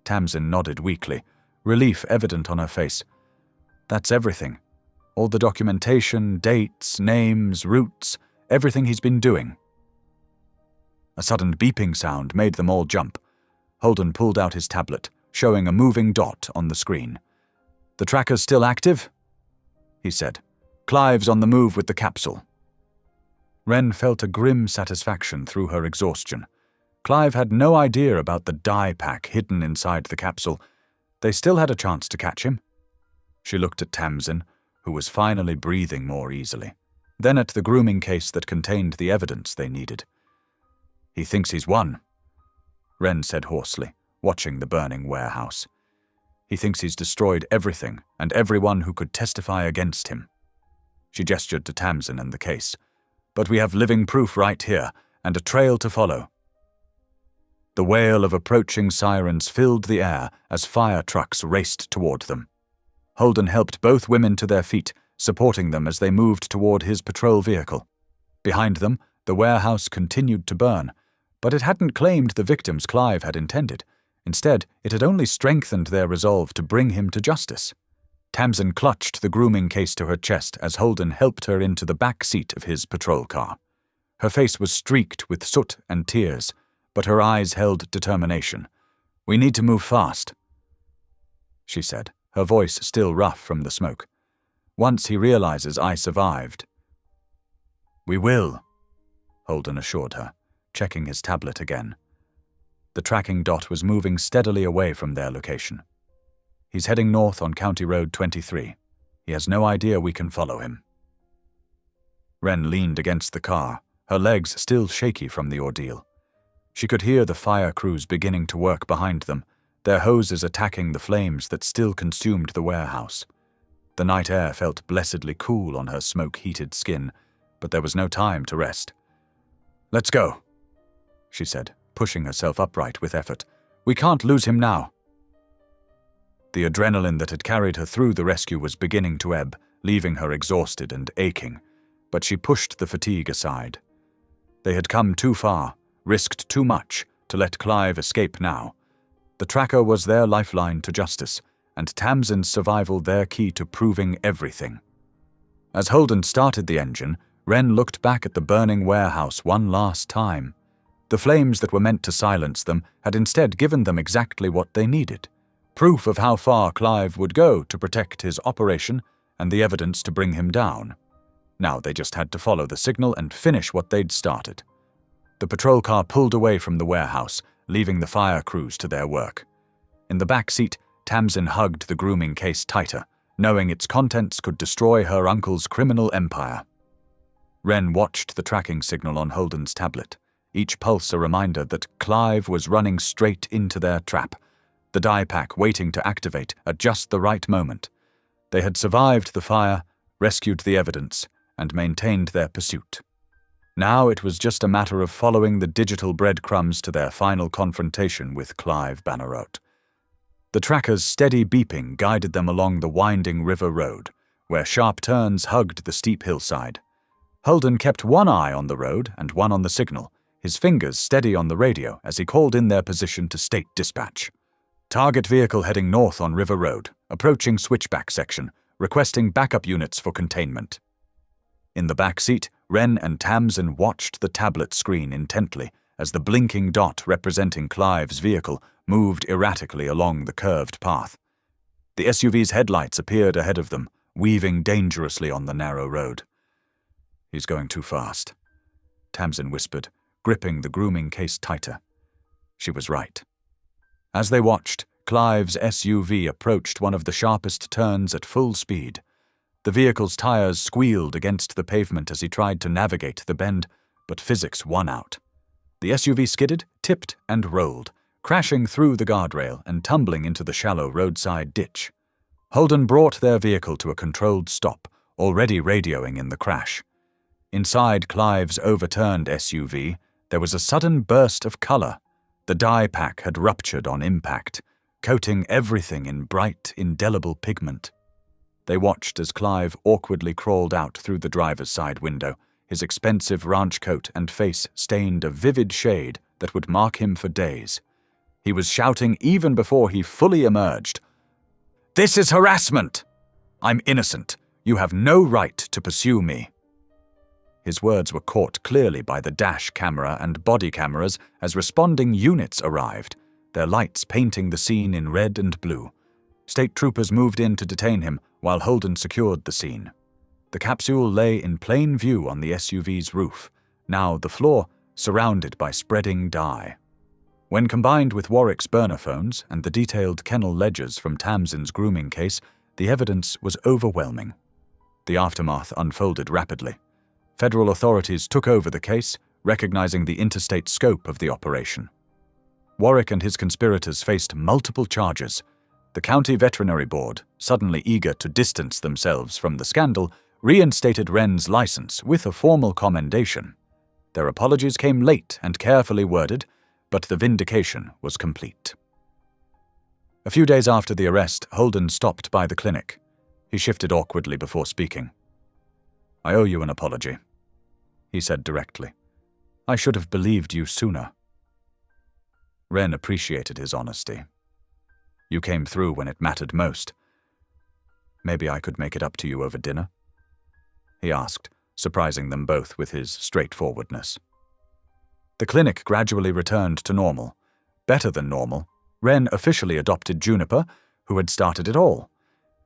Tamson nodded weakly, relief evident on her face. "That's everything. All the documentation, dates, names, routes, everything he's been doing." A sudden beeping sound made them all jump. Holden pulled out his tablet, showing a moving dot on the screen. "The tracker's still active?" he said. "Clive's on the move with the capsule." Wren felt a grim satisfaction through her exhaustion. Clive had no idea about the dye pack hidden inside the capsule. They still had a chance to catch him. She looked at Tamson, who was finally breathing more easily, then at the grooming case that contained the evidence they needed. "He thinks he's won," Wren said hoarsely, watching the burning warehouse. "He thinks he's destroyed everything and everyone who could testify against him." She gestured to Tamson and the case. "But we have living proof right here, and a trail to follow." The wail of approaching sirens filled the air as fire trucks raced toward them. Holden helped both women to their feet, supporting them as they moved toward his patrol vehicle. Behind them, the warehouse continued to burn, but it hadn't claimed the victims Clive had intended. Instead, it had only strengthened their resolve to bring him to justice. Tamson clutched the grooming case to her chest as Holden helped her into the back seat of his patrol car. Her face was streaked with soot and tears, but her eyes held determination. "We need to move fast," she said, her voice still rough from the smoke. "Once he realizes I survived." "We will," Holden assured her, checking his tablet again. The tracking dot was moving steadily away from their location. "He's heading north on County Road 23. He has no idea we can follow him." Wren leaned against the car, her legs still shaky from the ordeal. She could hear the fire crews beginning to work behind them, their hoses attacking the flames that still consumed the warehouse. The night air felt blessedly cool on her smoke-heated skin, but there was no time to rest. "Let's go," she said, pushing herself upright with effort. "We can't lose him now." The adrenaline that had carried her through the rescue was beginning to ebb, leaving her exhausted and aching, but she pushed the fatigue aside. They had come too far, risked too much, to let Clive escape now. The tracker was their lifeline to justice, and Tamson's survival their key to proving everything. As Holden started the engine, Wren looked back at the burning warehouse one last time. The flames that were meant to silence them had instead given them exactly what they needed: proof of how far Clive would go to protect his operation and the evidence to bring him down. Now they just had to follow the signal and finish what they'd started. The patrol car pulled away from the warehouse, leaving the fire crews to their work. In the back seat, Tamson hugged the grooming case tighter, knowing its contents could destroy her uncle's criminal empire. Wren watched the tracking signal on Holden's tablet, each pulse a reminder that Clive was running straight into their trap, the dye pack waiting to activate at just the right moment. They had survived the fire, rescued the evidence, and maintained their pursuit. Now it was just a matter of following the digital breadcrumbs to their final confrontation with Clive Bannerot. The tracker's steady beeping guided them along the winding river road, where sharp turns hugged the steep hillside. Holden kept one eye on the road and one on the signal, his fingers steady on the radio as he called in their position to state dispatch. "Target vehicle heading north on River Road, approaching switchback section, requesting backup units for containment." In the back seat, Wren and Tamson watched the tablet screen intently as the blinking dot representing Clive's vehicle moved erratically along the curved path. The SUV's headlights appeared ahead of them, weaving dangerously on the narrow road. "He's going too fast," Tamson whispered, gripping the grooming case tighter. She was right. As they watched, Clive's SUV approached one of the sharpest turns at full speed. The vehicle's tires squealed against the pavement as he tried to navigate the bend, but physics won out. The SUV skidded, tipped, and rolled, crashing through the guardrail and tumbling into the shallow roadside ditch. Holden brought their vehicle to a controlled stop, already radioing in the crash. Inside Clive's overturned SUV, there was a sudden burst of color. The dye pack had ruptured on impact, coating everything in bright, indelible pigment. They watched as Clive awkwardly crawled out through the driver's side window, his expensive ranch coat and face stained a vivid shade that would mark him for days. He was shouting even before he fully emerged, "This is harassment! I'm innocent. You have no right to pursue me." His words were caught clearly by the dash camera and body cameras as responding units arrived, their lights painting the scene in red and blue. State troopers moved in to detain him while Holden secured the scene. The capsule lay in plain view on the SUV's roof, now the floor surrounded by spreading dye. When combined with Warwick's burner phones and the detailed kennel ledgers from Tamson's grooming case, the evidence was overwhelming. The aftermath unfolded rapidly. Federal authorities took over the case, recognizing the interstate scope of the operation. Warwick and his conspirators faced multiple charges. The County Veterinary Board, suddenly eager to distance themselves from the scandal, reinstated Wren's license with a formal commendation. Their apologies came late and carefully worded, but the vindication was complete. A few days after the arrest, Holden stopped by the clinic. He shifted awkwardly before speaking. "I owe you an apology," he said directly. "I should have believed you sooner." Wren appreciated his honesty. "You came through when it mattered most. Maybe I could make it up to you over dinner?" he asked, surprising them both with his straightforwardness. The clinic gradually returned to normal. Better than normal, Wren officially adopted Juniper, who had started it all.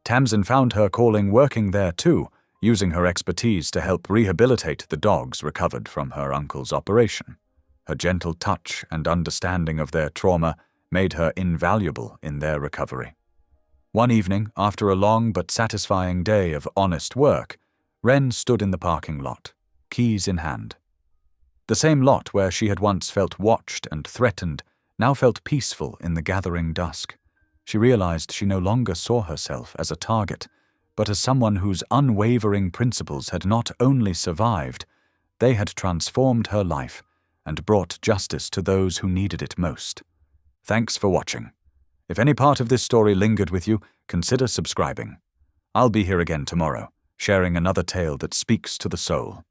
Tamson found her calling working there too, using her expertise to help rehabilitate the dogs recovered from her uncle's operation. Her gentle touch and understanding of their trauma made her invaluable in their recovery. One evening, after a long but satisfying day of honest work, Wren stood in the parking lot, keys in hand. The same lot where she had once felt watched and threatened now felt peaceful in the gathering dusk. She realized she no longer saw herself as a target, but as someone whose unwavering principles had not only survived, they had transformed her life and brought justice to those who needed it most. Thanks for watching. If any part of this story lingered with you, consider subscribing. I'll be here again tomorrow, sharing another tale that speaks to the soul.